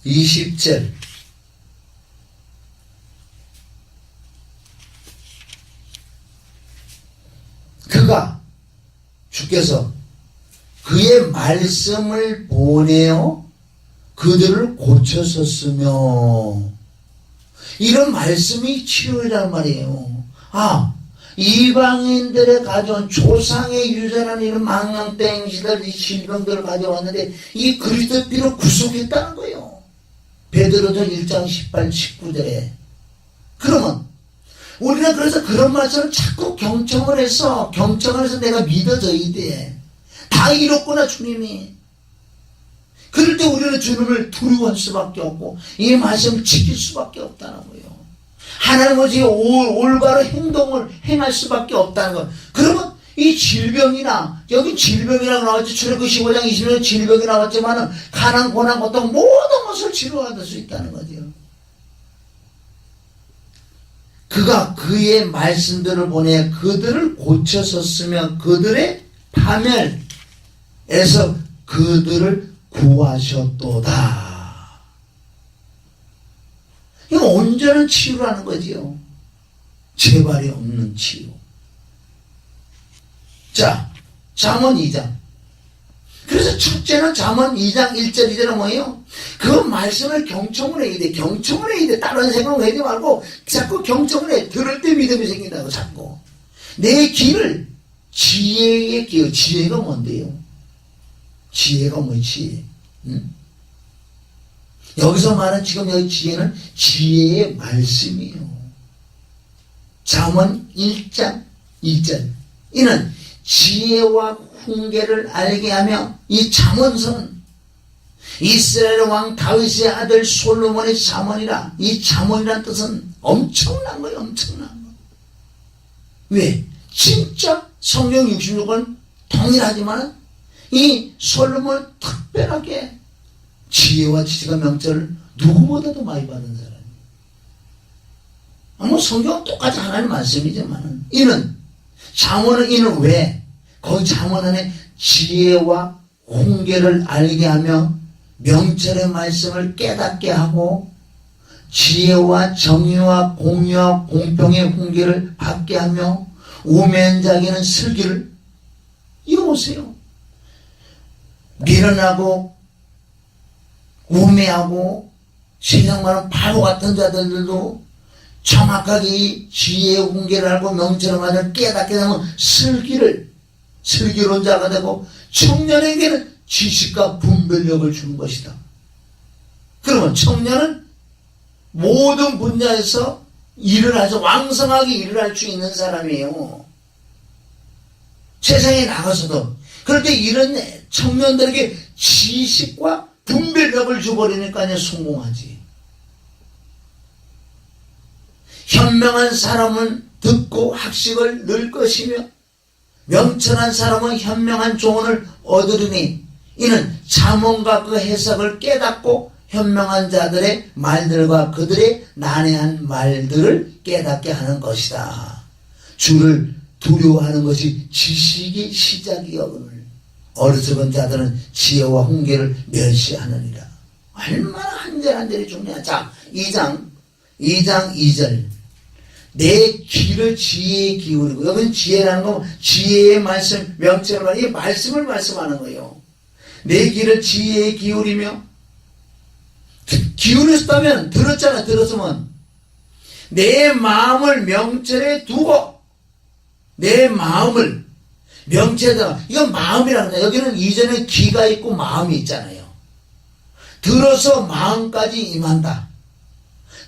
20절. 그가, 주께서 그의 말씀을 보내어 그들을 고쳐섰으며. 이런 말씀이 치료이란 말이에요. 아, 이방인들의 가져온 조상의 유전한 이런 망령병시들, 이 질병들을 가져왔는데 이 그리스도 피로 구속했다는 거예요. 베드로전 1장 18, 19절에. 그러면 우리는 그래서 그런 말씀을 자꾸 경청을 해서 내가 믿어져야 돼. 다 잃었구나 주님이. 그럴 때 우리는 주님을 두려워할 수밖에 없고 이 말씀을 지킬 수밖에 없다는 거예요. 하나님은 지금 올바른 행동을 행할 수밖에 없다는 것. 그러면 이 질병이나, 여기 질병이라고 나왔지, 출애굽기 15장 20절 질병이 나왔지만은 가난, 고난, 고통 모든 것을 치료받을 수 있다는 거죠. 그가 그의 말씀들을 보내 그들을 고쳐섰으며 그들의 파멸에서 그들을 구하셨도다. 이거 온전한 치유라는 거지요. 재발이 없는 치유. 자, 잠언 2장. 그래서 첫째는 잠언 2장 1절 2절은 뭐예요? 그 말씀을 경청을 해야 돼. 경청을 해야 돼. 다른 생각을 하지 말고 자꾸 경청을 해. 들을 때 믿음이 생긴다고 자꾸. 내 귀를 지혜의 귀. 지혜가 뭔데요? 지혜가 뭐예요? 지혜. 응? 여기서 말하는 지금 여기 지혜는 지혜의 말씀이에요. 잠언 1장 1절. 이는 지혜와 훈계를 알게 하며, 이 잠언서는 이스라엘 왕 다윗의 아들 솔로몬의 잠언이라. 이 잠언이라는 뜻은 엄청난 거예요. 엄청난 거. 왜? 진짜 성경 66권 동일하지만 이 솔로몬은 특별하게 지혜와 지식과 명철을 누구보다도 많이 받은 사람이에요. 뭐 성경은 똑같이 하나님 말씀이지만 이는 잠언은 이는 왜 거기 잠언 안에 지혜와 훈계를 알게 하며 명철의 말씀을 깨닫게 하고 지혜와 정의와 공의와 공평의 훈계를 받게 하며 우매한 자에게는 슬기를 이거 보세요. 미련하고 우매하고 세상 많은 바보 같은 자들도 정확하게 이 지혜의 훈계를 알고 명철의 말을 깨닫게 되면 슬기로운 자가 되고 청년에게는 지식과 분별력을 주는 것이다. 그러면 청년은 모든 분야에서 일을 아주 왕성하게 일을 할 수 있는 사람이에요. 세상에 나가서도. 그런데 이런 청년들에게 지식과 분별력을 줘버리니까 성공하지. 현명한 사람은 듣고 학식을 늘 것이며 명철한 사람은 현명한 조언을 얻으리니 이는 잠언과 그 해석을 깨닫고 현명한 자들의 말들과 그들의 난해한 말들을 깨닫게 하는 것이다. 주를 두려워하는 것이 지식의 시작이거늘 어리석은 자들은 지혜와 훈계를 멸시하느니라. 얼마나 한 절 한 절이 중요하냐. 자, 2장 2절 내 귀를 지혜에 기울이고 여기는 지혜라는 건 지혜의 말씀, 명철의 말, 이 말씀을 말씀하는 거예요. 내 귀를 지혜에 기울이며 기울였다면 들었잖아. 들었으면 내 마음을 명철에 두고 내 마음을 명철에다가 이건 마음이라는 거야. 여기는 이전에 귀가 있고 마음이 있잖아요. 들어서 마음까지 임한다.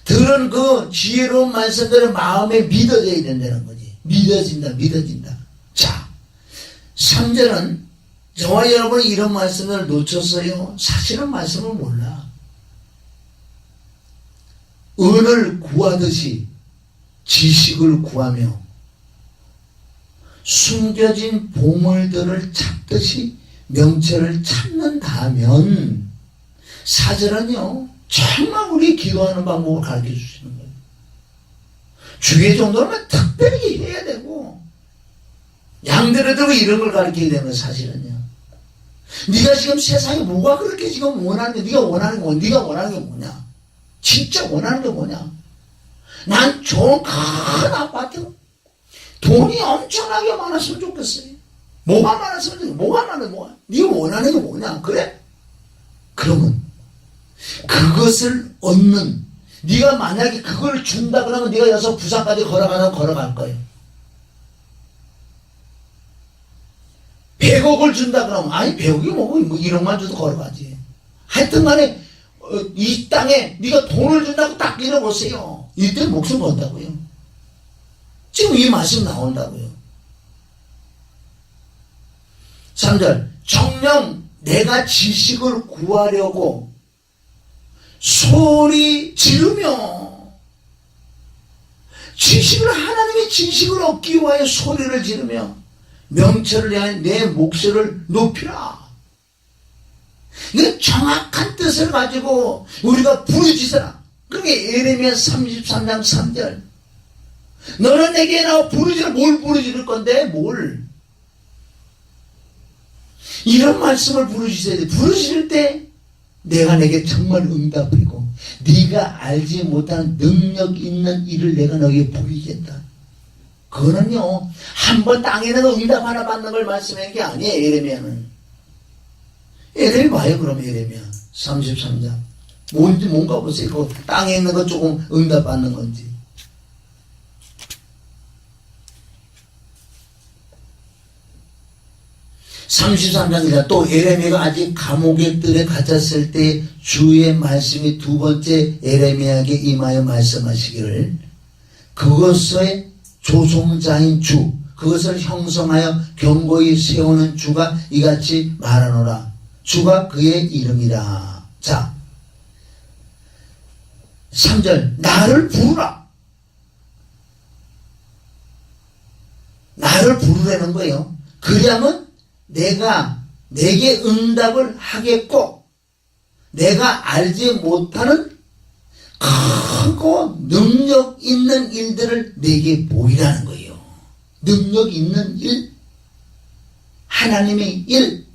들은 그 지혜로운 말씀들은 마음에 믿어져야 된다는 거지. 믿어진다. 자, 3절은 저와 여러분이 이런 말씀을 놓쳤어요. 사실은 말씀을 몰라. 은을 구하듯이 지식을 구하며 숨겨진 보물들을 찾듯이 명철을 찾는다면 4절은요 정말 우리 기도하는 방법을 가르쳐 주시는 거예요. 주의 정도면 특별히 해야 되고 양들에 들고 이런 걸 가르쳐야 되는 거예요. 사실은요. 네가 지금 세상에 뭐가 그렇게 지금 원하는 게 네가 원하는 게 뭐냐? 네가 원하는 게 뭐냐? 진짜 원하는 게 뭐냐? 난 좋은 큰 아파트 돈이 엄청나게 많았으면 좋겠어요. 뭐가 많았으면 좋겠어요. 뭐가 많아 뭐가 네가 원하는 게 뭐냐? 그래? 그러면 그것을 얻는 네가 만약에 그걸 준다 그러면 네가 여기서 부산까지 걸어갈 거예요. 100억을 준다 그러면 아니 100억이 뭐고 뭐 1억만 줘도 걸어가지. 하여튼 간에 이 땅에 네가 돈을 준다고 딱 잃어보세요. 이때 목숨 건다고요. 지금 이 말씀 나온다고요. 3절 정녕 내가 지식을 구하려고 소리 지르며 하나님의 지식을 얻기 위하여 소리를 지르며 명철을 위하여 내 목소리를 높이라. 이 정확한 뜻을 가지고 우리가 부르짖어라. 그게 예레미야 33장 3절 너는 내게 나와 부르짖어. 뭘 부르짖을 건데 뭘 이런 말씀을 부르짖어야 돼. 부르짖을 때 내가 내게 정말 응답이고 네가 알지 못하는 능력 있는 일을 내가 너에게 보이겠다. 그거는요 한번 땅에는 응답 하나 받는 걸 말씀하는 게 아니에요. 예레미야는 예레미야 봐요. 그럼 예레미야 33장 뭔가 보세요. 그 땅에 있는 거 조금 응답 받는 건지. 33장이다. 또 예레미야가 아직 감옥의 뜰에 갇혔을 때 주의 말씀이 두 번째 예레미야에게 임하여 말씀하시기를 그것의 조종자인 주 그것을 형성하여 견고히 세우는 주가 이같이 말하노라. 주가 그의 이름이라. 자 3절 나를 부르라. 나를 부르라는 거예요. 그러면 내가 내게 응답을 하겠고 내가 알지 못하는 크고 능력 있는 일들을 내게 보이라는 거예요. 능력 있는 일, 하나님의 일,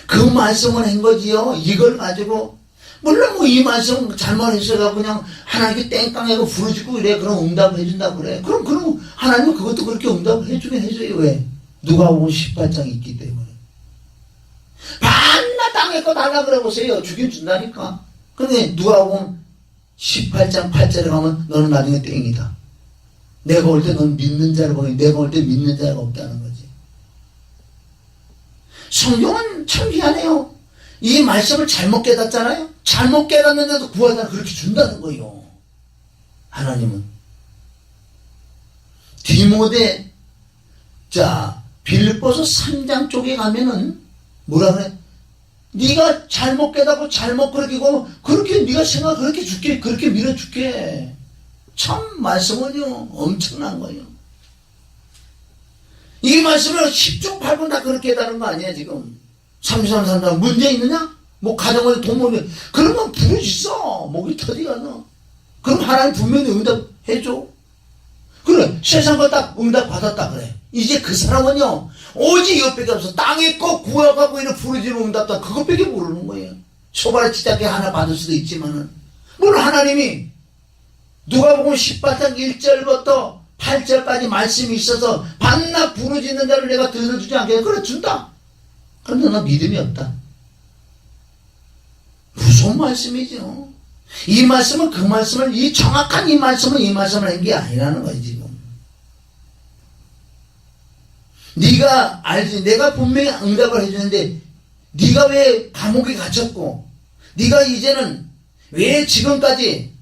그 말씀을 한 거지요. 이걸 가지고 물론 뭐 이 말씀 잘못했어가 그냥 하나님께 땡깡하고 부르짖고 이래. 그럼 응답을 해준다 그래. 그럼 하나님은 그것도 그렇게 응답을 해주긴 해줘요. 왜? 누가복음 18장이 있기 때문에. 반나 땅에 거 달라 그래 보세요. 죽여준다니까. 근데 누가복음 18장 8절에 가면 너는 나중에 땡이다. 내가 올 때 넌 믿는 자를 보니 내가 올 때 믿는 자가 없다는 거지. 성경은 참 희한해요. 이 말씀을 잘못 깨닫잖아요. 잘못 깨닫는데도 구하다 그렇게 준다는 거예요. 하나님은. 디모데, 자, 빌립보서 3장 쪽에 가면은 뭐라 그래? 네가 잘못 깨닫고 잘못 그렇게고 그렇게 네가 생각 그렇게 줄게, 그렇게 밀어줄게. 참 말씀은요 엄청난 거예요. 이 말씀을 10중 8분 다 그렇게 해달라는 거 아니야 지금. 33 문제 있느냐? 뭐 가정원에 돈 모으면 그러면 부르짖어. 목이 터지가서. 그럼 하나님 분명히 응답해줘. 그래 세상 거 딱 응답 받았다 그래. 이제 그 사람은요 오직 이것밖에 없어. 땅에 거 구하고 이런 부르짖는 응답다 그것밖에 모르는 거예요. 초발에 지자게 하나 받을 수도 있지만은 물론 하나님이 누가복음 18장 1절부터 8절까지 말씀이 있어서 반나 부르짖는 자를 내가 들어주지 않게 그래 준다. 그런데 너 믿음이 없다. 무서운 말씀이죠. 이 말씀은 그 말씀을 이 정확한 이 말씀을 한 게 아니라는 거예요 지금. 네가 알지. 내가 분명히 응답을 해주는데 네가 왜 감옥에 갇혔고 네가 이제는 왜 지금까지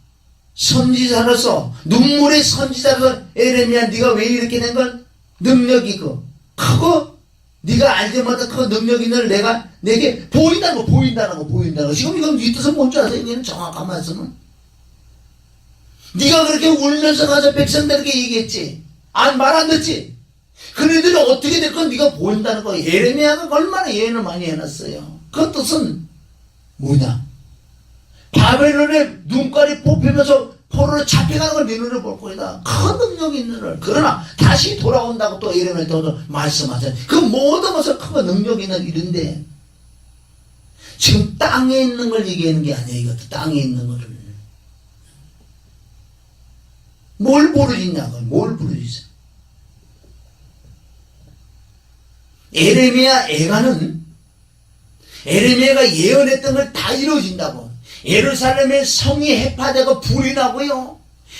선지자로서 눈물의 선지자로서 에레미야 네가 왜 이렇게 된 건 능력이 크고 네가 알지 못한 그 능력 있는 내가 내게 보인다는 거. 지금 이건 네 뜻은 뭔지 아세요? 이거는 정확한 말씀은 네가 그렇게 울면서 가서 백성들에게 얘기했지. 말 안 듣지. 그네들이 어떻게 될 건 네가 보인다는 거. 에레미야가 얼마나 예언을 많이 해놨어요. 그 뜻은 뭐냐? 바벨론의 눈깔이 뽑히면서 포로로 잡혀가는 걸 네 눈으로 볼 거이다. 큰 능력이 있는 을. 그러나 다시 돌아온다고 또 예레미야 또 말씀하잖아요. 그 모든 것을 큰 능력이 있는 일인데 지금 땅에 있는 걸 얘기하는 게 아니에요. 이것도 땅에 있는 거를. 뭘 부르짖냐고. 뭘 부르짖어. 에레미야가 예언했던 걸 다 이루어진다고. 예루살렘의 성이 해파되고 불이 나고요.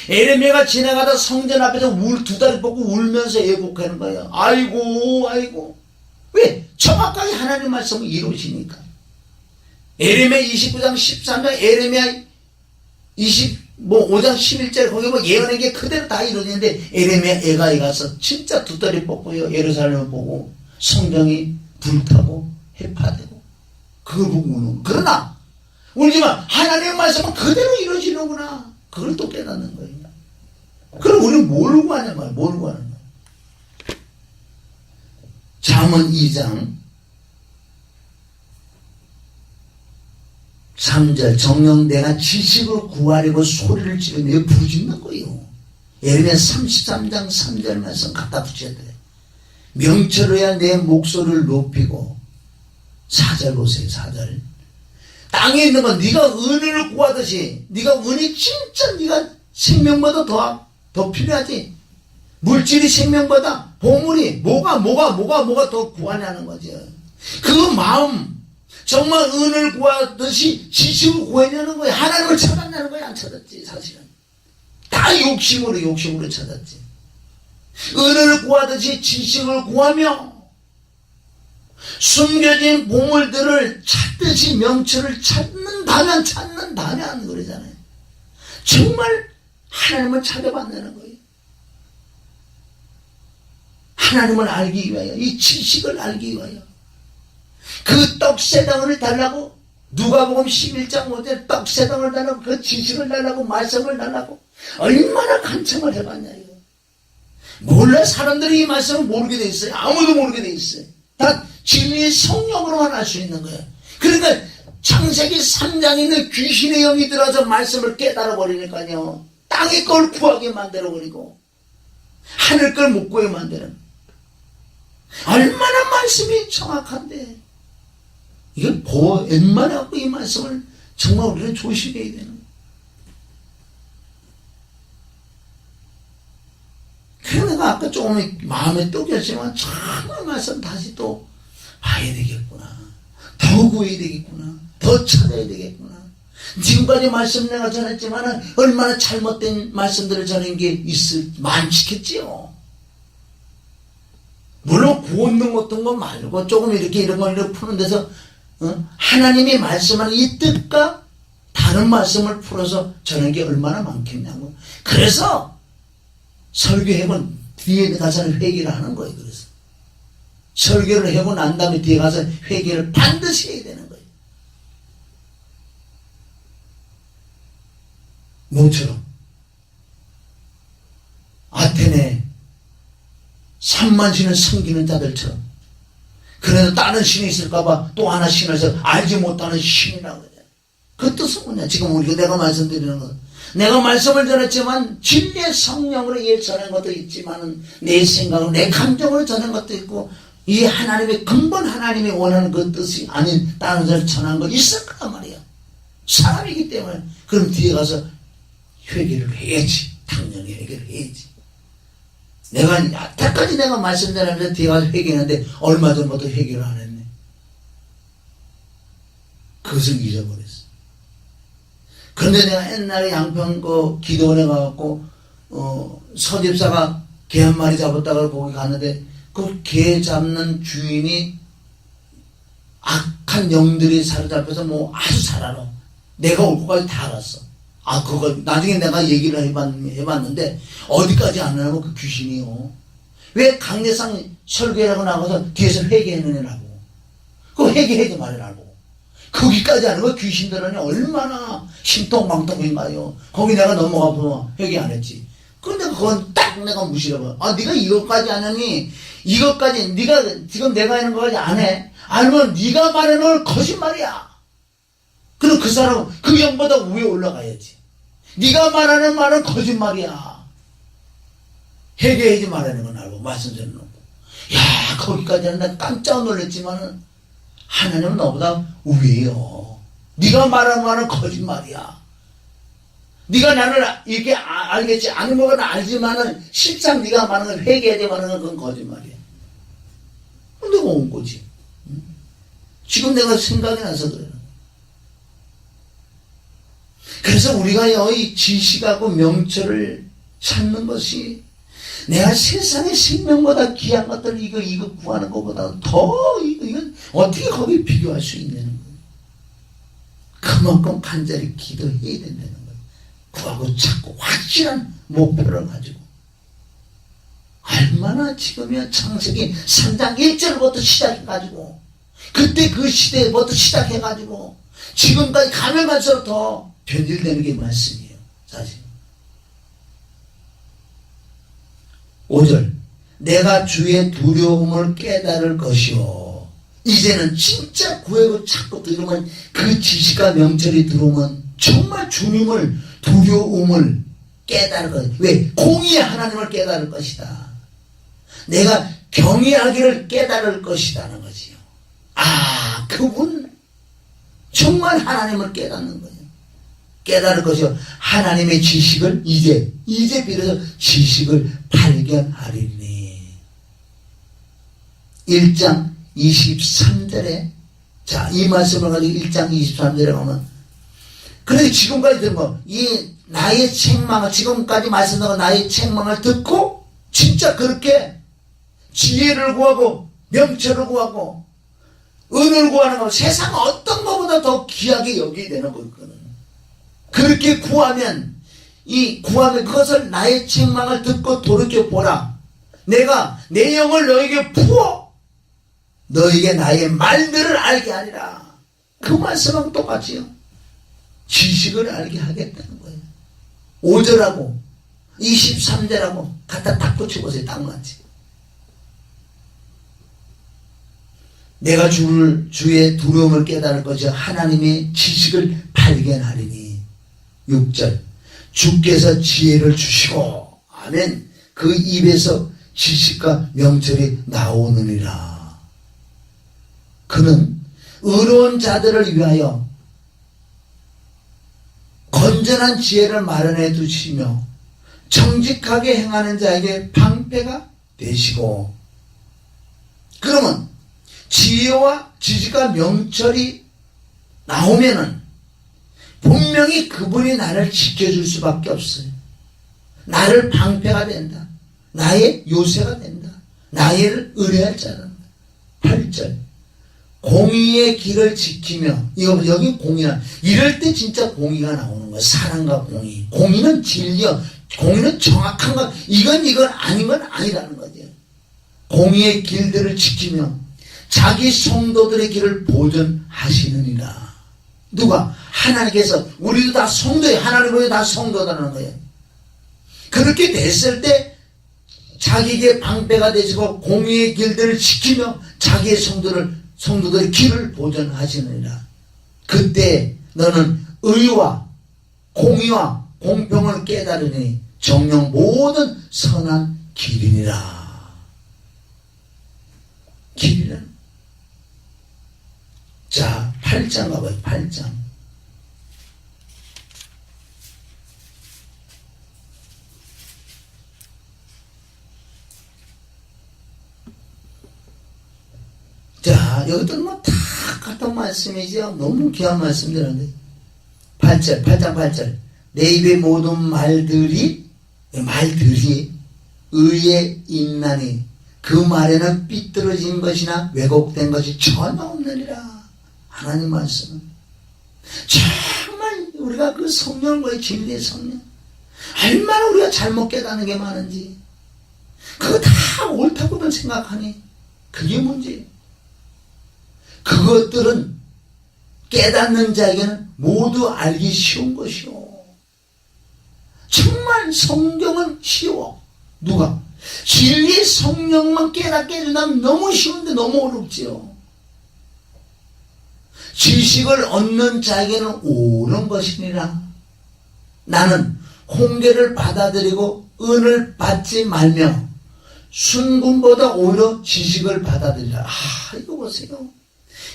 에레미야가 지나가다 성전 앞에서 두 다리 뻗고 울면서 애곡하는 거예요. 아이고. 왜? 정확하게 하나님 말씀을 이루시니까. 에레미야 29장 13장 에레미야 5장 11절 거기 뭐 예언한 게 그대로 다 이루어지는데 에레미야 애가에 가서 진짜 두 다리 뻗고요. 예루살렘을 보고 성경이 불타고 해파되고 그걸 보고 우는. 그러나 울지만 하나님의 말씀은 그대로 이루어지는구나. 그걸 또 깨닫는 거예요. 그럼 우리는 뭘 구하냐 말이야. 뭘 구하는 거야. 잠언 2장 3절 정녕 내가 지식을 구하려고 소리를 지르며 부르짖는 거예요. 예레미야 33장 3절 말씀 갖다 붙여야 돼. 명철해야 내 목소리를 높이고 4절 보세요. 4절 땅에 있는 건 네가 은혜를 구하듯이 네가 은혜 진짜 네가 생명보다 더 필요하지. 물질이 생명보다 보물이 뭐가 더 구하냐는 거죠. 그 마음 정말 은혜를 구하듯이 지식을 구하냐는 거예요. 하나님을 찾았냐는 거예요. 안 찾았지 사실은. 다 욕심으로 찾았지. 은혜를 구하듯이 지식을 구하며 숨겨진 보물들을 찾듯이 명철을 찾는다면 그러잖아요. 정말 하나님을 찾아봤다는 거예요. 하나님을 알기 위하여, 이 지식을 알기 위하여. 그 떡새덩을 달라고, 누가복음 11장 5절 떡새덩을 달라고, 그 지식을 달라고, 말씀을 달라고 얼마나 간청을 해봤냐 이거. 몰라. 사람들이 이 말씀을 모르게 돼 있어요. 아무도 모르게 돼 있어요. 다 진리의 성령으로만 알 수 있는 거예요. 그러니까 창세기 3장에 있는 귀신의 영이 들어서 말씀을 깨달아 버리니까요. 땅의 걸 구하게 만들어 버리고 하늘 걸 못 구하게 만드는. 얼마나 말씀이 정확한데 이걸 웬만해 갖고 이 말씀을 정말 우리는 조심해야 되는 거예요. 그래서 내가 아까 조금 마음에 떠겼지만 정말 말씀 다시 또 봐야 되겠구나. 더 구해야 되겠구나. 더 찾아야 되겠구나. 지금까지 말씀 내가 전했지만 얼마나 잘못된 말씀들을 전한 게 많지겠지요. 물론 구원능 같은 거 말고 조금 이렇게 이런 걸 이렇게 푸는 데서 하나님이 말씀하는 이 뜻과 다른 말씀을 풀어서 전한 게 얼마나 많겠냐고. 그래서 설교해본 뒤에 가서는 회개를 하는 거예요. 그래서 설교를 하고 난 다음에 뒤에 가서 회개를 반드시 해야 되는 거예요. 뭐처럼 아테네 3만 신을 섬기는 자들처럼. 그래도 다른 신이 있을까봐 또 하나 신을 서 알지 못하는 신이라고 그래. 그 뜻은 뭐냐? 지금 우리가 내가 말씀드리는 것. 내가 말씀을 전했지만 진리의 성령으로 전한 것도 있지만 내 생각으로 내 감정으로 전한 것도 있고 이 하나님의 근본 하나님이 원하는 그 뜻이 아닌 다른 데를 전한 거 있을 거란 말이야. 사람이기 때문에. 그럼 뒤에 가서 회개를 해야지. 당연히 회개를 해야지. 내가 여태까지 내가 말씀드렸는데 뒤에 가서 회개했는데 얼마 전부터 회개를 안 했네. 그것을 잊어버렸어. 그런데 내가 옛날에 양평 기도원에 가갖고 서집사가 개 한 마리 잡았다가 거기 갔는데 그 개 잡는 주인이 악한 영들이 사로잡혀서 뭐 아주 잘 알아. 내가 올 것까지 다 알았어. 그거 나중에 내가 얘기를 해봤는데 어디까지 아느냐고 그 귀신이요. 왜 강례상 설교라고 나가서 뒤에서 회개해내라고. 그거 회개하지 말라고. 거기까지 하는 거 귀신들은 얼마나 신통방통인가요. 거기 내가 넘어가서 회개 안 했지. 그런데 그건 딱 내가 무시해봐. 네가 이것까지 안 하니 이것까지 네가 지금 내가 하는 거까지 안 해. 아니면 네가 말하는 건 거짓말이야. 그럼 그 사람은 그 영보다 위에 올라가야지. 네가 말하는 말은 거짓말이야. 회개하지 말라는 건 알고 말씀 전해놓고. 야, 거기까지는 나 깜짝 놀랐지만은 하나님은 너보다 위에요. 네가 말하는 말은 거짓말이야. 네가 나를 이렇게 알겠지. 아는 거는 알지만은 실상 네가 말하는 건 회개하지 말하는 건 그건 거짓말이야. 근데 내가 온 거지. 지금 내가 생각이 나서 그래. 그래서 우리가 이 지식하고 명철을 찾는 것이 내가 세상의 생명보다 귀한 것들 이거 구하는 것보다 더 이건 어떻게 거기 비교할 수 있는 거예요. 그만큼 간절히 기도해야 된다는 거예요. 구하고 찾고 확실한 목표를 가지고 얼마나 지금이야 창세기 3장 1절부터 시작해가지고 그때 그 시대부터 시작해가지고 지금까지 가면 갈수록 더 변질되는 게 말씀이에요. 사실 5절 내가 주의 두려움을 깨달을 것이요. 이제는 진짜 구하고 찾고 들으면 그 지식과 명철이 들어오면 정말 주님을 두려움을 깨달을 것. 왜? 공의의 하나님을 깨달을 것이다. 내가 경외하기를 깨달을 것이라는 거지요. 그분 정말 하나님을 깨닫는 거예요. 깨달을 것이요. 하나님의 지식을 이제 비로소 지식을 발견하리니. 1장 23절에 이 말씀을 가지고 1장 23절에 보면 그래 지금까지 들은 거 이 나의 책망을 지금까지 말씀드린 나의 책망을 듣고 진짜 그렇게 지혜를 구하고 명철을 구하고 은을 구하는 거 세상 어떤 것보다 더 귀하게 여기게 되는 거거든. 그렇게 구하면 그것을 나의 책망을 듣고 돌이켜보라. 내가 내 영을 너에게 부어 너에게 나의 말들을 알게 하리라. 그 말씀하고 똑같이요. 지식을 알게 하겠다는 거예요. 5절하고 23절하고 갖다 딱 붙여보세요. 딱 맞지. 내가 주의 두려움을 깨달을 것이 하나님의 지식을 발견하리니. 6절 주께서 지혜를 주시고 아멘. 그 입에서 지식과 명철이 나오느니라. 그는 의로운 자들을 위하여 건전한 지혜를 마련해 두시며 정직하게 행하는 자에게 방패가 되시고. 그러면 지혜와 지식과 명철이 나오면은 분명히 그분이 나를 지켜줄 수밖에 없어요. 나를 방패가 된다. 나의 요새가 된다. 나를 의뢰할 자란다. 8절 공의의 길을 지키며. 여기 공의란 이럴 때 진짜 공의가 나오는 거예요. 사랑과 공의. 공의는 진리요. 공의는 정확한 것. 이건 아닌 건 아니라는 거죠. 공의의 길들을 지키며 자기 성도들의 길을 보존하시느니라. 누가? 하나님께서. 우리도 다 성도예요. 하나님은 다 성도라는 거예요. 그렇게 됐을 때 자기에게 방패가 되시고 공의의 길들을 지키며 자기의 성도들의 길을 보존하시느니라. 그때 너는 의와 공의와 공평을 깨달으니 정녕 모든 선한 길이니라. 길이란. 자, 8장 가봐요. 8장. 자, 여기도 뭐 다 같은 말씀이죠. 너무 귀한 말씀들인데. 8절, 8장 8절. 내 입의 모든 말들이 의에 있나니 그 말에는 삐뚤어진 것이나 왜곡된 것이 전혀 없느니라. 하나님 말씀은 정말 우리가 그 성령과의 진리의 성령 얼마나 우리가 잘못 깨닫는 게 많은지 그거 다 옳다고도 생각하니 그게 문제예요. 그것들은 깨닫는 자에게는 모두 알기 쉬운 것이요. 정말 성경은 쉬워. 누가? 진리 성령만 깨닫게 해준다면 너무 쉬운데 너무 어렵지요. 지식을 얻는 자에게는 옳은 것이니라. 나는 홍계를 받아들이고 은을 받지 말며 순금보다 오히려 지식을 받아들이라. 이거 보세요.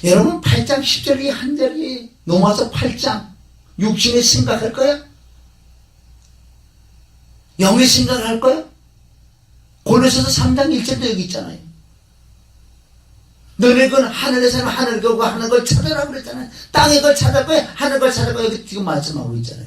여러분 8장 10절이 한 절이 넘어서 8장 육신의 생각할 거야? 영의 생각할 거야? 골로새서 3장 1절도 여기 있잖아요. 너네 건 하늘에 사는 하늘 거고 하늘 걸 찾아라 그랬잖아요. 땅의 걸 찾을 거야? 하늘 걸 찾을 거야? 여기 지금 말씀하고 있잖아요.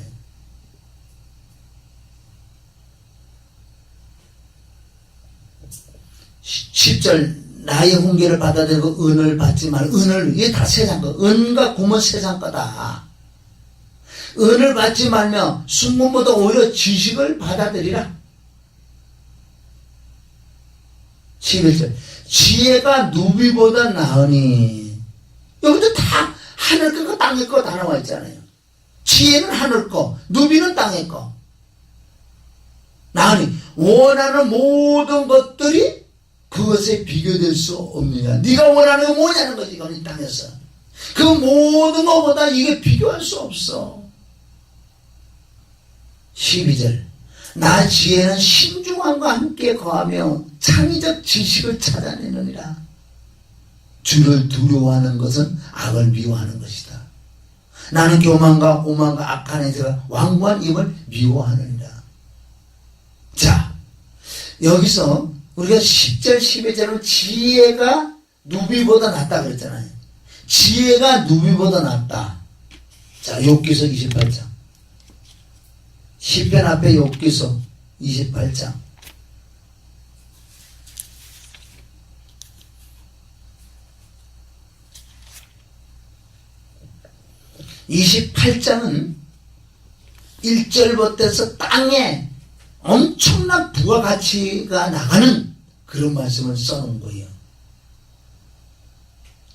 (10절) 나의 훈계를 받아들이고 은을 받지 말고. 은을, 이게 다 세상 거. 은과 금은 세상 거다. 은을 받지 말며 순금보다 오히려 지식을 받아들이라. 11절 지혜가 누비보다 나으니. 여기도 다 하늘 거고 땅의 거 다 나와 있잖아요. 지혜는 하늘 거, 누비는 땅의 거. 나으니 원하는 모든 것들이 그것에 비교될 수 없느냐. 네가 원하는 거 뭐냐는 거지. 이건 이 땅에서 그 모든 것보다 이게 비교할 수 없어. 12절 나 지혜는 신중함과 함께 거하며 창의적 지식을 찾아내느니라. 주를 두려워하는 것은 악을 미워하는 것이다. 나는 교만과 오만과 악한 행세가 완고한 입을 미워하느니라. 자, 여기서 우리가 10절 12절은 지혜가 누비보다 낫다 그랬잖아요. 지혜가 누비보다 낫다. 자, 욥기서 28장. 시편 앞에 욥기서 28장. 28장은 1절부터 땅에 엄청난 부가가치가 나가는 그런 말씀을 써놓은 거예요.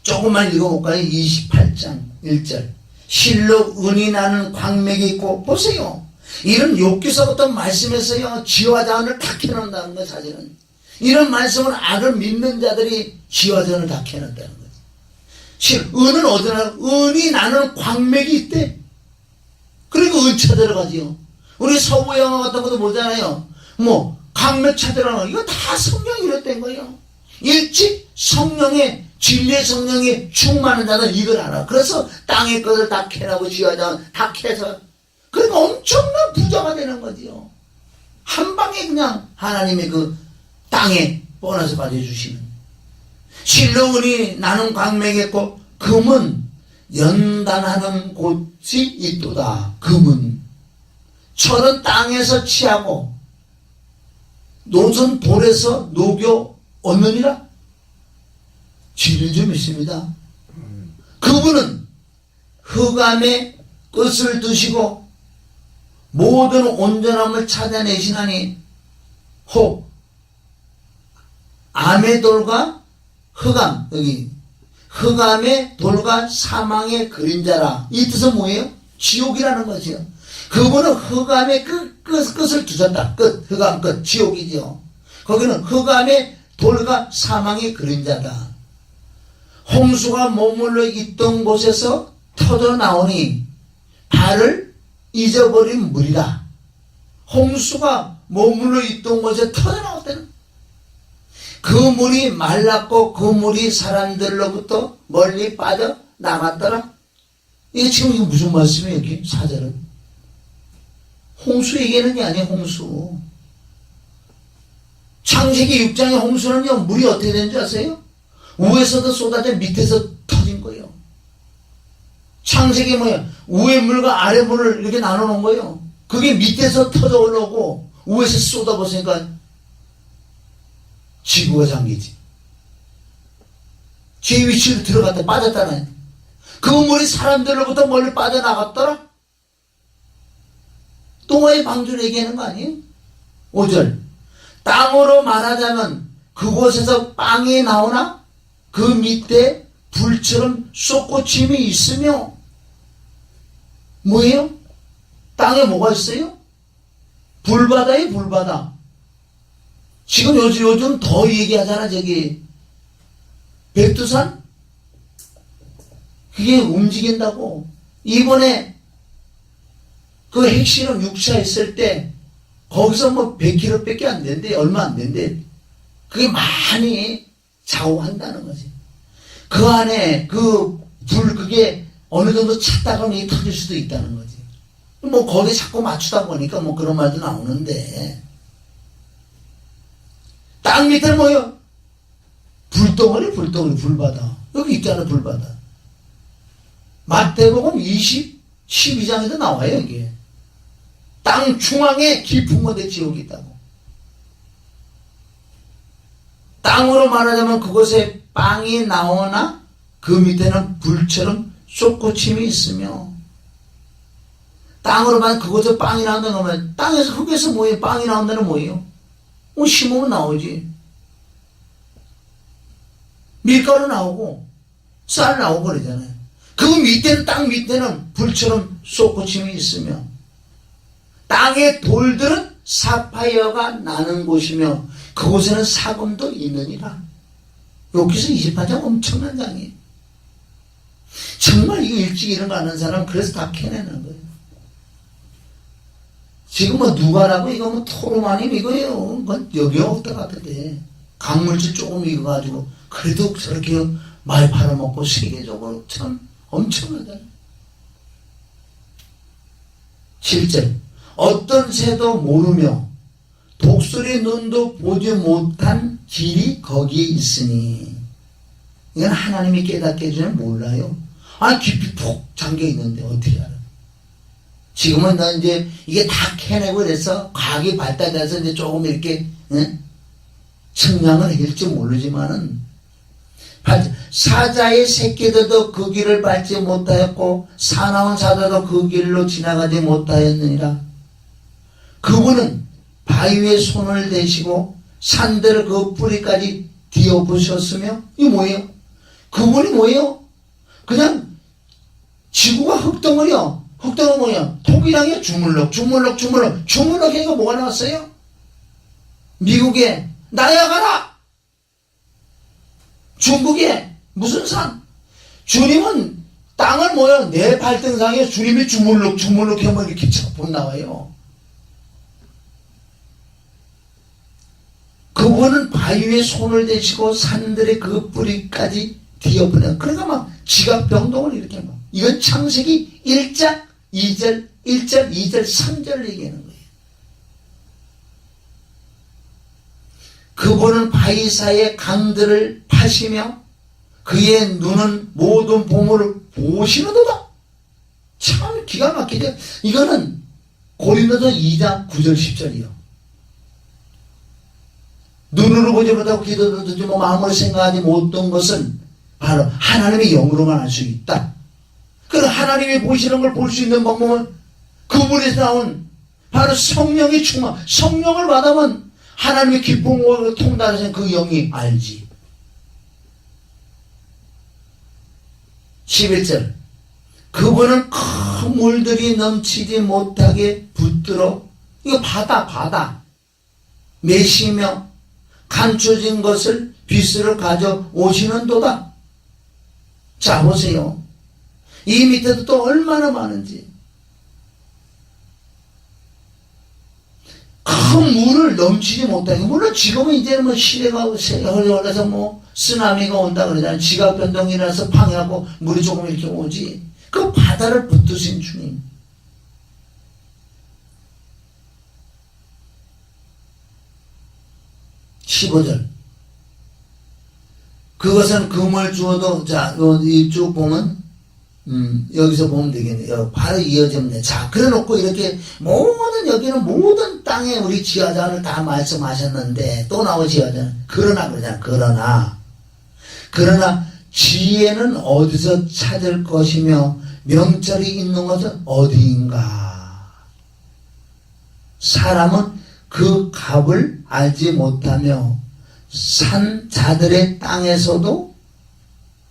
조금만 읽어볼까요? 28장 1절 실로 은이 나는 광맥이 있고. 보세요. 이런 욥기서부터 말씀에서요 지혜와 자원을 다 캐놓는다는 거. 사실은 이런 말씀은 악을 믿는 자들이 지혜와 자원을 다 캐놓는다는 거죠. 은은 어디나, 은이 나는 광맥이 있대. 그러니까 은 찾으러가지요. 우리 서부 영화 같은 것도 보잖아요. 뭐, 광맥 찾으러 가는 거. 이거 다 성령이 이랬던 거예요. 일찍 성령의, 진리의 성령이 충만한 자는 이걸 알아. 그래서 땅의 것을 다 캐라고 지어져, 다 캐서. 그러니까 엄청난 부자가 되는 거지요. 한 방에 그냥 하나님의 그 땅에 뻔해서 받아주시는. 실로 은이 나는 광맥했고, 금은 연단하는 곳이 있도다. 금은. 철은 땅에서 취하고, 노선 돌에서 녹여 얻느니라. 진리 좀 있습니다. 그분은 흑암의 끝을 드시고 모든 온전함을 찾아내시나니 혹 암의 돌과 흑암, 여기 흑암의 돌과 사망의 그림자라. 이 뜻은 뭐예요? 지옥이라는 것이요. 그분은 흑암의 끝을 두셨다. 끝, 흑암 끝, 지옥이죠. 거기는 흑암의 돌과 사망의 그림자다. 홍수가 머물러 있던 곳에서 터져 나오니 발을 잊어버린 물이다. 홍수가 머물러 있던 곳에 터져 나왔다는. 그 물이 말랐고 그 물이 사람들로부터 멀리 빠져 나갔더라. 이게 지금 이게 무슨 말씀이에요? 여기 사절은 홍수 얘기하는 게 아니에요. 홍수. 창세기 6장의 홍수는요, 물이 어떻게 되는 줄 아세요? 위에서도 쏟아져 밑에서 터진 거예요. 창세기 뭐예요? 위에 물과 아래 물을 이렇게 나눠 놓은 거예요. 그게 밑에서 터져 올라오고 위에서 쏟아보니까 지구가 잠기지. 제 위치로 들어갔다 빠졌다는. 그 물이 사람들로부터 멀리 빠져나갔더라. 노아의 방주를 얘기하는 거 아니에요? 5절. 땅으로 말하자면 그곳에서 빵이 나오나 그 밑에 불처럼 솟구침이 있으며. 뭐예요? 땅에 뭐가 있어요? 불바다에 불바다. 지금 요즘 더 얘기하잖아. 저기 백두산 그게 움직인다고. 이번에 그 핵실험 6차 했을 때 거기서 뭐 100km 밖에 안 된대. 얼마 안 된대. 그게 많이 좌우한다는 거지. 그 안에 그 불 그게 어느 정도 찼다가 이게 터질 수도 있다는 거지. 뭐 거기에 자꾸 맞추다 보니까 뭐 그런 말도 나오는데, 땅 밑에는 뭐예요? 불덩어리, 불바다. 여기 있잖아, 불바다. 마태복음 12장에도 나와요, 이게. 땅 중앙에 깊은 곳에 지옥이 있다고. 땅으로 말하자면 그곳에 빵이 나오나 그 밑에는 불처럼 솟구침이 있으며. 땅으로 말하면 그곳에 빵이 나온다는 거면 땅에서 흙에서 뭐예요? 빵이 나온다는 뭐예요? 뭐 심으면 나오지. 밀가루 나오고 쌀 나오고 그러잖아요. 그 밑에는, 땅 밑에는 불처럼 솟구침이 있으며 땅의 돌들은 사파이어가 나는 곳이며 그곳에는 사금도 있느니라. 여기서 28장 엄청난 장이에요. 정말 이거 일찍 이런 거 아는 사람 그래서 다 캐내는 거예요. 지금 뭐 누가라고 이거 뭐 토로마님 이거예요. 그건 여기 없다 같은데 강물질 조금 익어가지고 그래도 저렇게 많이 팔아먹고 세계적으로 참 엄청나다. 7절. 어떤 새도 모르며 독수리 눈도 보지 못한 길이 거기에 있으니. 이건 하나님이 깨닫게 해주면 몰라요. 아, 깊이 푹 잠겨 있는데 어떻게 알아? 지금은 나 이제 이게 다 캐내고 그래서 과학이 발달돼서 이제 조금 이렇게 측량을 할지 모르지만은 사자의 새끼들도 그 길을 밟지 못하였고 사나운 사자도 그 길로 지나가지 못하였느니라. 그분은 바위에 손을 대시고 산들을 그 뿌리까지 뒤엎으셨으며. 이게 뭐예요? 그분이 뭐예요? 그냥 지구가 흙덩어리요. 흙덩어리 뭐야? 토기랑이야. 주물럭. 이거 뭐가 나왔어요? 미국에 나야가라. 중국에 무슨 산? 주님은 땅을 뭐야? 내 발등상에 주님이 주물럭 하면 이렇게 척 나와요. 그분은 바위 위에 손을 대시고 산들의 그 뿌리까지 뒤엎으려. 그러니까 막 지각병동을 이렇게 막. 이건 창세기 1장 2절 1절 2절 3절을 얘기하는 거예요. 그분은 바위 사이의 강들을 파시며 그의 눈은 모든 보물을 보시는도다. 참 기가 막히죠. 이거는 고린도서 2장 9절 10절이요. 눈으로 보지 못하고 귀도 듣지 뭐 마음으로 생각하지 못한 것은 바로 하나님의 영으로만 알 수 있다. 그럼 하나님이 보시는 걸 볼 수 있는 방법은 그분에서 나온 바로 성령의 충만, 성령을 받으면 하나님의 기쁨과 통달하신 그 영이 알지. 11절 그분은 큰 물들이 넘치지 못하게 붙들어, 이거 바다 매시며 감춰진 것을 빗으로 가져오시는도다. 자 보세요. 이 밑에도 또 얼마나 많은지. 큰 물을 넘치지 못하게. 물론 지금은 이제 뭐 시대가 흘러서 뭐 쓰나미가 온다 그러잖아요. 지각변동이라서 방해하고 물이 조금 이렇게 오지. 그 바다를 붙드신 주님. (15절) 그것은 금을 주어도, 자, 쭉 보면, 여기서 보면 되겠네요. 바로 이어집니다. 자, 그래 놓고 이렇게 여기는 모든 땅에 우리 지하자를 다 말씀하셨는데, 또 나오는 지하자는, 그러나 지혜는 어디서 찾을 것이며, 명철이 있는 것은 어디인가? 사람은 그 값을 알지 못하며 산 자들의 땅에서도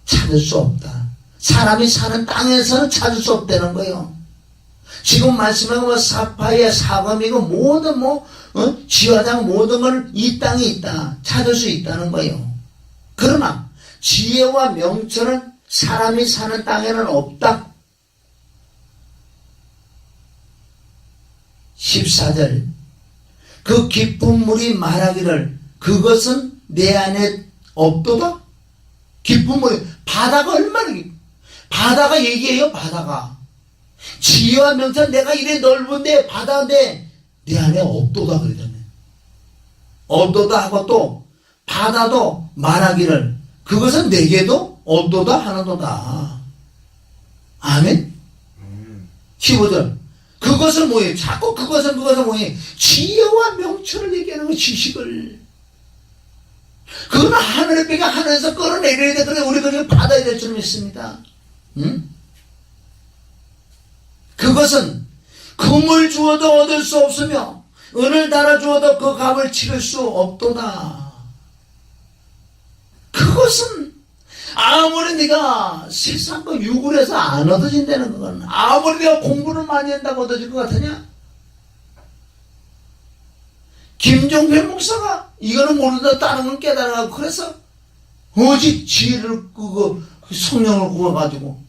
찾을 수 없다. 사람이 사는 땅에서는 찾을 수 없다는 거예요. 지금 말씀하고 뭐 사파이아, 사검이고 모든 지화장 모든 걸 이 땅에 있다. 찾을 수 있다는 거예요. 그러나 지혜와 명철은 사람이 사는 땅에는 없다. 14절 그 깊은 물이 말하기를 그것은 내 안에 없도다. 깊은 물이, 바다가 얼마나 바다가 얘기해요. 바다가 지혜와 명철, 내가 이래 넓은데 바다인데 내 안에 없도다 그러잖아요. 없도다 하고 또 바다도 말하기를 그것은 내게도 없도다 하는도다. 아멘. 15절 그것은 뭐예요? 자꾸 그것은 뭐예요? 지혜와 명철을 얘기하는 거, 지식을. 그건 하늘의 비가 하늘에서 끌어내려야 돼. 그래 우리가 그걸 받아야 될 줄 믿습니다. 응? 그것은 금을 주어도 얻을 수 없으며 은을 달아 주어도 그 값을 치를 수 없도다. 그것은 아무리 네가 세상 거 육을 해서 안 얻어진다는 건, 아무리 내가 공부를 많이 한다고 얻어질 것 같으냐? 김종필 목사가 이거는 모른다 다른 건 깨달아가고 그래서 오직 지혜를 성령을 구워가지고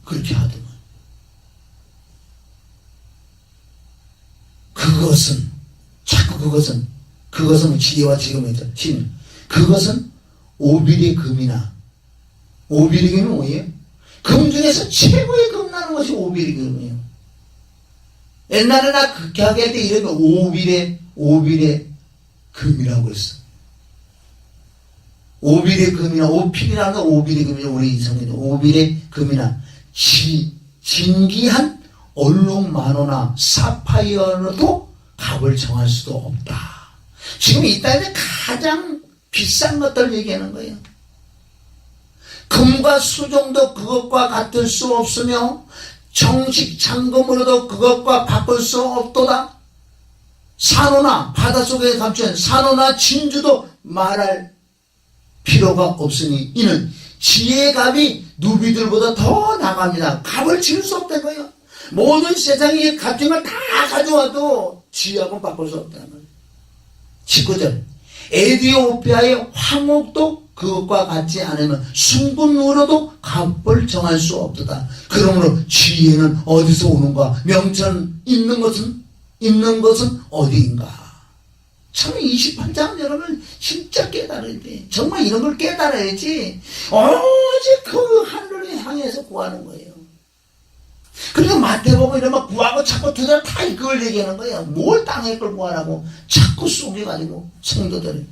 그렇게 하더만. 그것은 지혜와 지금이죠. 그것은 오빌의 금이나, 오빌의 금이 뭐예요? 금 중에서 최고의 금 나는 것이 오빌의 금이에요. 옛날에 나 그렇게 하게 할 때 이름이 오빌의 금이라고 했어. 오빌의 금이나, 오필이라는 건 오빌의 금이죠. 우리 이성에도 오빌의 금이나 진기한 얼룩만호나 사파이어로도 값을 정할 수도 없다. 지금 이 땅에 가장 비싼 것들 얘기하는 거예요. 금과 수종도 그것과 같을 수 없으며 정식 잔금으로도 그것과 바꿀 수 없도다. 산호나 바닷속에 감춘 산호나 진주도 말할 필요가 없으니 이는 지혜의 값이 누비들보다 더 나갑니다. 값을 지을 수 없다는 거예요. 모든 세상에 값진 걸 다 가져와도 지혜하고 바꿀 수 없다는 거예요. 19절 에디오피아의 황옥도 그것과 같지 않으면 순분으로도 값을 정할 수 없도다. 그러므로 지혜는 어디서 오는가? 명철 있는 것은 어디인가? 참 28장 여러분 진짜 깨달아야 돼. 정말 이런 걸 깨달아야지 오직 그 하늘을 향해서 구하는 거예요. 그러니까 마태복음 이러면 구하고 자꾸 두드려 다 그걸 얘기하는 거예요. 뭘 땅의 걸 구하라고 자꾸 속여가지고 성도들이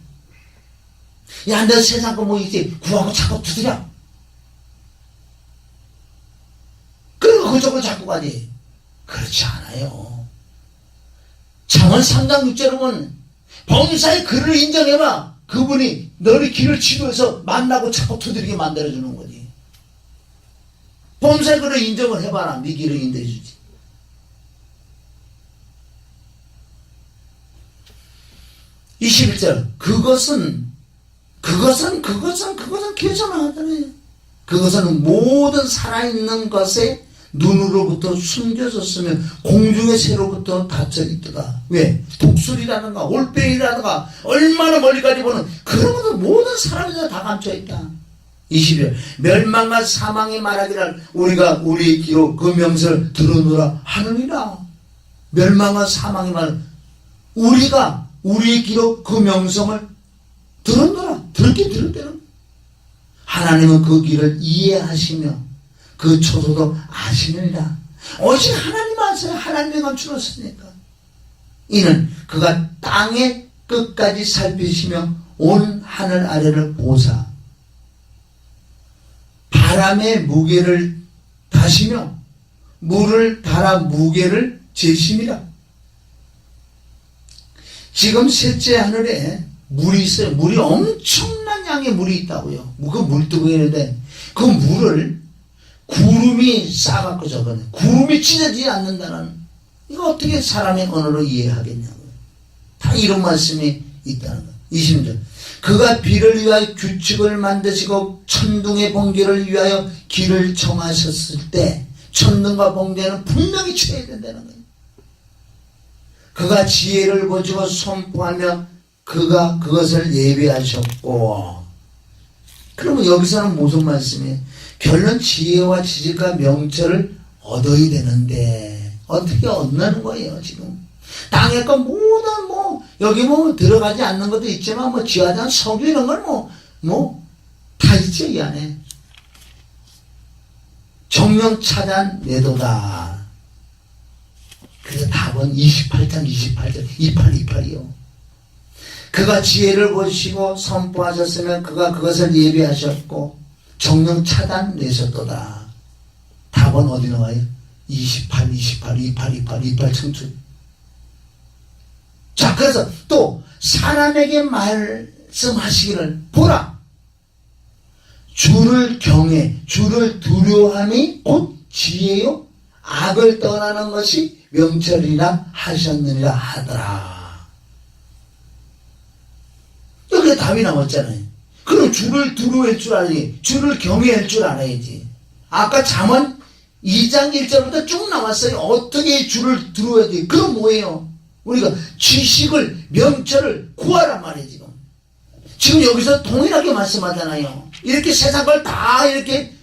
야 너 세상 거 뭐 있지 구하고 자꾸 두드려 그리고 그쪽으로 자꾸 가지. 그렇지 않아요. 잠언 3장 6절에 보면 범사의 그를 인정해봐. 그분이 너의 길을 지도해서 만나고 자꾸 두드리게 만들어주는 거지. 범사의 그를 인정을 해봐라. 네 길을 인도해주지. 그것은 교전하잖아요. 그것은 모든 살아있는 것에 눈으로부터 숨겨졌으며 공중의 새로부터 닫혀있더라. 왜? 독수리라든가 올빼미라든가 얼마나 멀리까지 보는 그런 것도 모든 사람이 다 감춰있다. 20절 멸망과 사망이 말하기를 우리가 우리의 귀로 그 명설을 들어놓으라 하느니라. 멸망과 사망이 말 우리가 우리의 귀로 그 명성을 들어놓으라. 들었대는 하나님은 그 길을 이해하시며 그 초소도 아시느니라. 오직 하나님 아세요. 하나님의 감추었으니까. 이는 그가 땅의 끝까지 살피시며 온 하늘 아래를 보사 바람의 무게를 다시며 물을 달아 무게를 재심이라. 지금 셋째 하늘에 물이 있어요. 물이 엄청난 양의 물이 있다고요. 그 물두덩이 있는데 그 물을 구름이 싸갖고 적어내. 구름이 찢어지지 않는다는 이거 어떻게 사람의 언어로 이해하겠냐고요. 다 이런 말씀이 있다는 거예요. 20절 그가 비를 위하여 규칙을 만드시고 천둥의 번개를 위하여 길을 정하셨을 때 천둥과 번개는 분명히 쳐야 된다는 거예요. 그가 지혜를 보시고 선포하며 그가 그것을 예비하셨고. 그러면 여기서는 무슨 말씀이에요? 결론 지혜와 지식과 명철을 얻어야 되는데 어떻게 얻는 거예요 지금? 땅의 거 모든 여기 들어가지 않는 것도 있지만 지하장 석유 이런 걸 다 있죠 이 안에. 정령 찾아 내도다. 그래서 답은 28장 28절 28이요. 그가 지혜를 보시고 선포하셨으면 그가 그것을 예비하셨고 정령 차단 내셨도다. 답은 어디 나와요? 28 청춘. 자 그래서 또 사람에게 말씀하시기를 보라 주를 경외 주를 두려워함이 곧 지혜요 악을 떠나는 것이 명철이라 하셨느니라 하더라. 여기 답이 나왔잖아요. 그럼 주를 두려워할 줄 알아야지. 주를 경외할 줄 알아야지. 아까 잠언 2장 1절부터 쭉 나왔어요. 어떻게 주를 두려워해야 돼? 그건 뭐예요? 우리가 지식을 명철을 구하란 말이에요. 지금 여기서 동일하게 말씀하잖아요. 이렇게 세상 걸 다 이렇게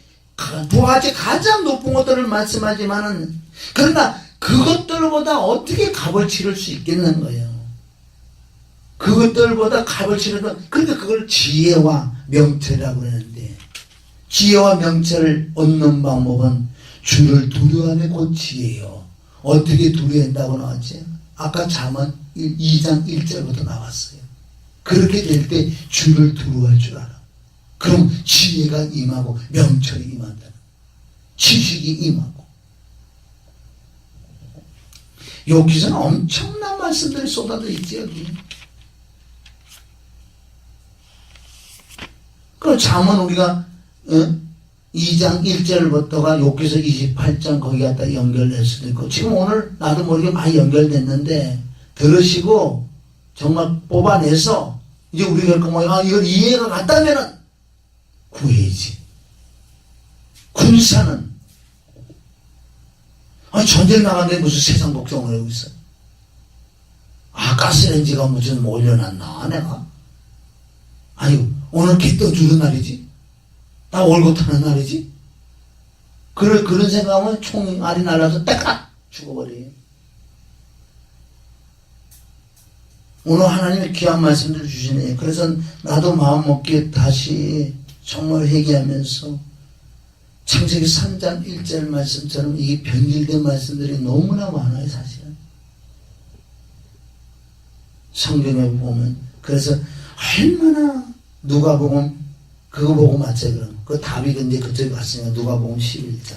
부하지 가장 높은 것들을 말씀하지만은 그러나 그것들보다 어떻게 값을 치를 수 있겠는 거예요. 그것들보다 값을 치르는 그러니까 그걸 지혜와 명철이라고 그러는데 지혜와 명철을 얻는 방법은 주를 두려워하는 곧 지혜요. 어떻게 두려워한다고 나왔지? 아까 잠언 2장 1절부터 나왔어요. 그렇게 될 때 주를 두려워할 줄 알아. 그럼 지혜가 임하고 명철이 임한다. 지식이 임하고. 여기서는 엄청난 말씀들이 쏟아져 있지 여기. 그 잠언 우리가 2장 1절부터가 여기서 28장 거기 갖다 연결될 수도 있고 지금 오늘 나도 모르게 많이 연결됐는데 들으시고 정말 뽑아내서 이제 우리가 이걸 이해가 갔다면은 구해야지. 군사는 전쟁 나가는데 무슨 세상 걱정을 하고 있어. 가스레인지가 무슨 올려놨나 내가. 아니, 오늘 개 떠주는 날이지? 나 월급 타는 날이지? 그런 생각하면 총알이 날아서 딱 죽어버려요. 오늘 하나님의 귀한 말씀들을 주시네요. 그래서 나도 마음 먹기에 다시 정말 회개하면서 창세기 3장 1절 말씀처럼 이 변질된 말씀들이 너무나 많아요, 사실은. 성경에 보면. 그래서 얼마나 누가복음 그거 보고 맞죠, 그럼. 그 다윗 이제 그쪽에 갔으니까 누가복음 11장.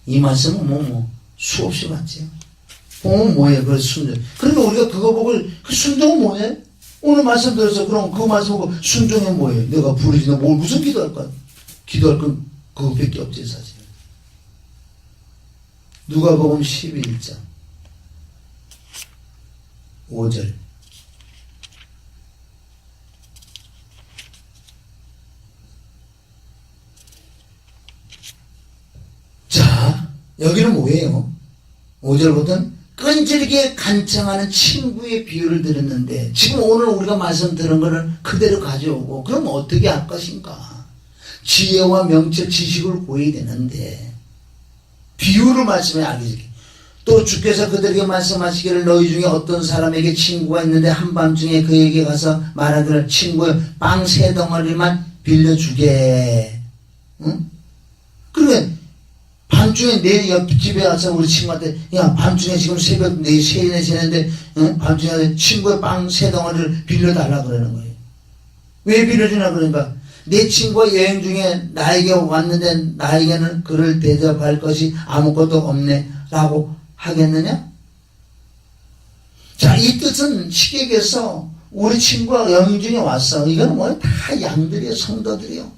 이 말씀은 수없이 맞죠. 보면 뭐예요, 그 순종. 그러니까 우리가 그거 보고 그 순종은 뭐예요? 오늘 말씀 들어서 그럼 그 말씀 보고 순종이 뭐예요? 내가 부르지, 너 뭘 무슨 기도할 거야? 기도할 건 그것밖에 없지, 사실. 누가복음 11장 5절. 자, 여기는 뭐예요? 5절부터는 끈질기게 간청하는 친구의 비유를 들었는데, 지금 오늘 우리가 말씀 들은 거를 그대로 가져오고, 그럼 어떻게 할 것인가? 지혜와 명철, 지식을 구해야 되는데, 비유를 말씀해 알려주기. 또 주께서 그들에게 말씀하시기를 너희 중에 어떤 사람에게 친구가 있는데 한밤중에 그에게 가서 말하기를 친구여 빵 3덩어리만 빌려주게. 응? 그러면 밤중에 내 옆집에 와서 우리 친구한테 야 밤중에 지금 새벽 4시 4시인데 응? 밤중에 친구의 빵 3덩어리를 빌려달라 그러는 거예요. 왜 빌려주나 그러니까 내 친구가 여행 중에 나에게 왔는데 나에게는 그를 대접할 것이 아무것도 없네 라고 하겠느냐? 자, 이 뜻은 시객에서 우리 친구가 여행 중에 왔어. 이거는 뭐야? 다 양들이에요, 성도들이요.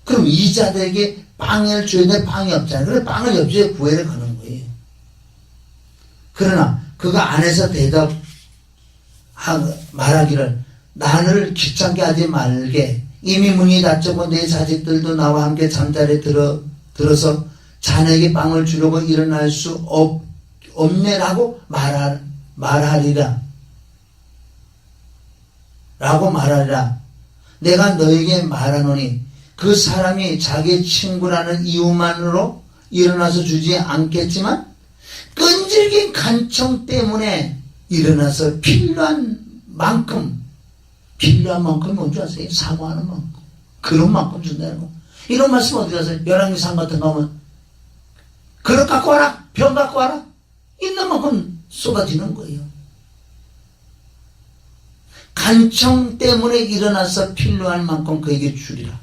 그럼 이 자들에게 빵을 줘야 돼. 빵이 없잖아요. 그래 빵을 옆집에 구해를 가는 거예요. 그러나 그가 안에서 말하기를 나를 귀찮게 하지 말게. 이미 문이 닫혔고 내 자식들도 나와 함께 잠자리에 들어서 자네에게 빵을 주려고 일어날 수 없네라고 말하리라. 라고 말하리라. 내가 너에게 말하노니 그 사람이 자기 친구라는 이유만으로 일어나서 주지 않겠지만 끈질긴 간청 때문에 일어나서 필요한 만큼 뭔지 아세요? 사모하는 만큼 그런 만큼 준다는 거. 이런 말씀 어디 가세요? 열왕기상 같은 거 하면 그릇 갖고 와라, 병 갖고 와라, 있는 만큼 쏟아지는 거예요. 간청 때문에 일어나서 필요한 만큼 그에게 주리라.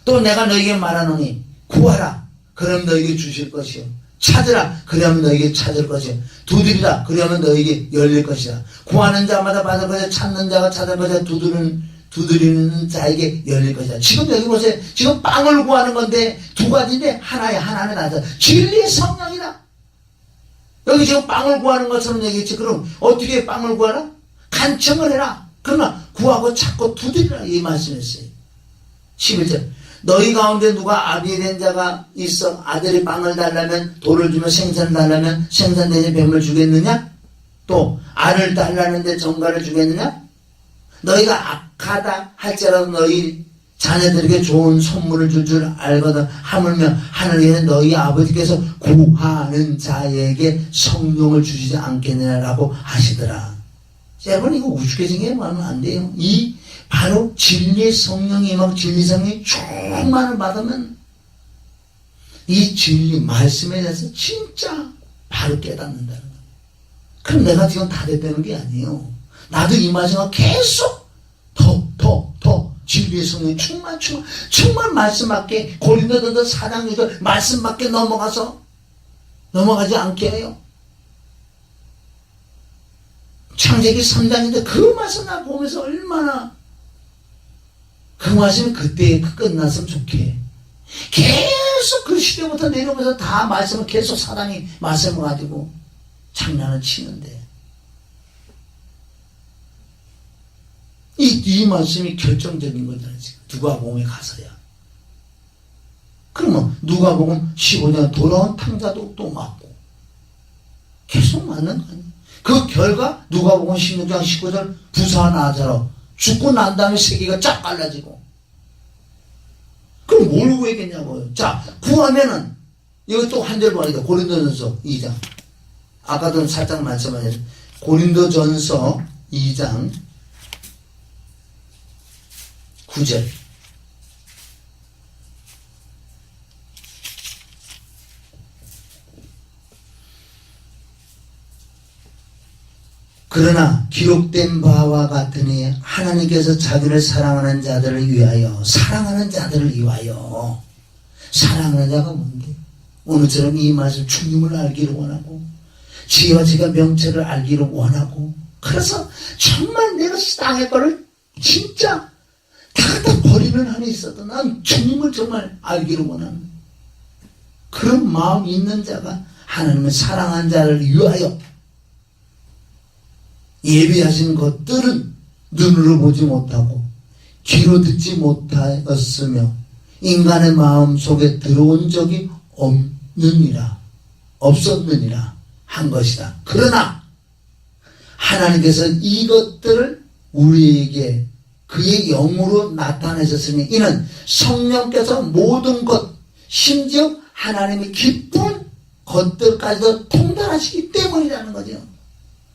또 내가 너에게 말하노니 구하라 그럼 너에게 주실 것이요 찾으라 그러면 너에게 찾을 것이요 두드리라 그러면 너에게 열릴 것이다. 구하는 자마다 받을 것이요 찾는 자가 찾을 것이요 두드리는 자에게 열릴 것이다. 지금 여기 보세요. 지금 빵을 구하는 건데 두 가지인데 하나는 나다. 진리의 성령이다. 여기 지금 빵을 구하는 것처럼 얘기했지. 그럼 어떻게 빵을 구하라? 간청을 해라. 그러나 구하고 찾고 두드리라 이 말씀이었어요. 11절 너희 가운데 누가 아비 된 자가 있어 아들이 빵을 달라면 돌을 주며 생선을 달라면 생선대신 뱀을 주겠느냐? 또 알을 달라는데 정갈을 주겠느냐? 너희가 악하다 할지라도 너희 자녀들에게 좋은 선물을 줄 알거든. 하물며 하늘에는 너희 아버지께서 구하는 자에게 성령을 주시지 않겠느냐라고 하시더라. 여러분 이거 우습게 생각하면 안 돼요. 이 바로 진리의 성령이 임하고 진리 성령이 충만을 받으면 이 진리 말씀에 대해서 진짜 바로 깨닫는다는 거예요. 그럼 내가 지금 다 됐다는 게 아니에요. 나도 이 말씀을 계속 더 진리의 성령이 충만 말씀 맞게 고린도전서 4장 6절 말씀 맞게 넘어가지 않게 해요. 창세기 3장인데 그 말씀 나 보면서 얼마나 그 말씀이 그때 끝났으면 좋게. 계속 그 시대부터 내려오면서 다 말씀을 계속 사단이 말씀을 가지고 장난을 치는데 이 말씀이 결정적인 거잖아요. 누가복음에 가서야. 그러면 누가복음 15년 돌아온 탕자도 또 맞고 계속 맞는 거 아니에요. 그 결과 누가복음 16장 19절 부사 나자로 죽고 난 다음에 세계가 쫙 갈라지고. 그럼 뭘 구했겠냐고요. 자, 구하면은 이거 또 한 절 봐야 돼. 고린도전서 2장. 아까도 살짝 말씀하셨죠. 고린도전서 2장 9절. 그러나 기록된 바와 같으니 하나님께서 자기를 사랑하는 자들을 위하여 사랑하는 자가 뭔데? 오늘처럼 이 말씀 주님을 알기를 원하고 지혜와 제가 명체를 알기를 원하고 그래서 정말 내가 땅의 거를 진짜 다 갖다 버리는 한이 있어도 난 주님을 정말 알기를 원하는 그런 마음이 있는 자가 하나님을 사랑하는 자를 위하여 예비하신 것들은 눈으로 보지 못하고 귀로 듣지 못하였으며 인간의 마음 속에 들어온 적이 없었느니라 한 것이다. 그러나 하나님께서 이것들을 우리에게 그의 영으로 나타내셨으니 이는 성령께서 모든 것 심지어 하나님이 기쁜 것들까지도 통달하시기 때문이라는 거죠.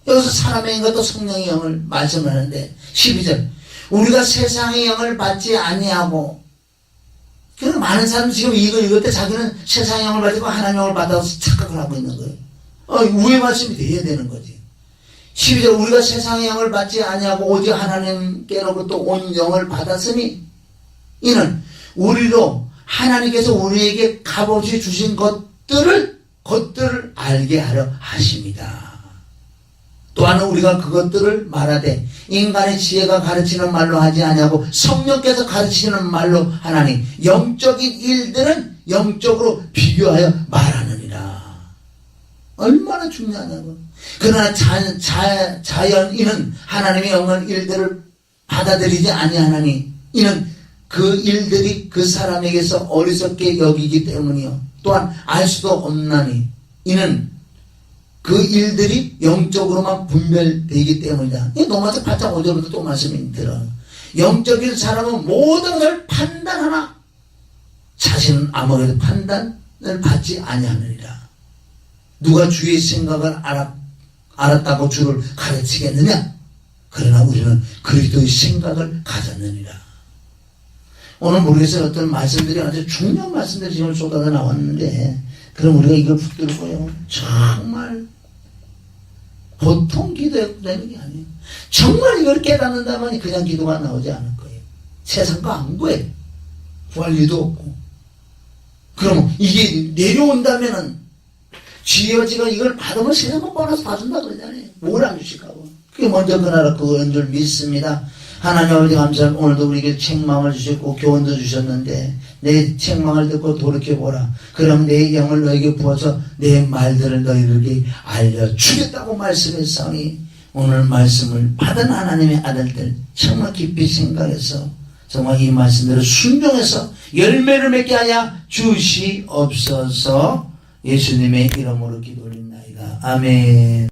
여기서 사람의 영과 성령의 영을 말씀하는데 12절 우리가 세상의 영을 받지 아니하고 그래서 많은 사람들이 지금 이거 읽을 때 자기는 세상의 영을 받고 하나님의 영을 받아서 착각을 하고 있는 거예요. 우회 말씀이 돼야 되는 거지. 12절 우리가 세상의 영을 받지 아니하고 오직 하나님께로부터 온 영을 받았으니 이는 우리로 하나님께서 우리에게 값없이 주신 것들을 알게 하려 하십니다. 또한 우리가 그것들을 말하되 인간의 지혜가 가르치는 말로 하지 아니하고 성령께서 가르치는 말로 하나니 영적인 일들은 영적으로 비교하여 말하느니라. 얼마나 중요하냐고. 그러나 자연인은 하나님의 영의 일들을 받아들이지 아니하나니 이는 그 일들이 그 사람에게서 어리석게 여기기 때문이요 또한 알 수도 없나니 이는 그 일들이 영적으로만 분별되기 때문이다. 이 로마서 8장 5절부터 또 말씀이 들어요. 영적인 사람은 모든 것을 판단하나 자신은 아무래도 판단을 받지 아니하느니라. 누가 주의 생각을 알았다고 주를 가르치겠느냐? 그러나 우리는 그리스도의 생각을 가졌느니라. 오늘 모르겠어요. 어떤 말씀들이 아주 중요한 말씀들이 지금 쏟아져 나왔는데 그럼 우리가 이걸 붙들고요. 정말 보통 기도되는 게 아니에요. 정말 이걸 깨닫는다면 그냥 기도가 나오지 않을 거예요. 세상 거 안 구해. 구할 일도 없고. 그럼 이게 내려온다면은 지혜지가 이걸 받으면 세상 거 보너스 봐준다 그러잖아요. 뭘 안 주실까고. 그게 먼저 그 나라 그거인 줄 믿습니다. 하나님 아버지 감사합니다. 오늘도 우리에게 책망을 주셨고 교훈도 주셨는데 내 책망을 듣고 돌이켜보라. 그럼 내 영을 너에게 부어서 내 말들을 너희에게 알려주겠다고 말씀했사오니 오늘 말씀을 받은 하나님의 아들들 정말 깊이 생각해서 정말 이 말씀대로 순종해서 열매를 맺게 하여 주시옵소서. 예수님의 이름으로 기도 올립니다. 아멘.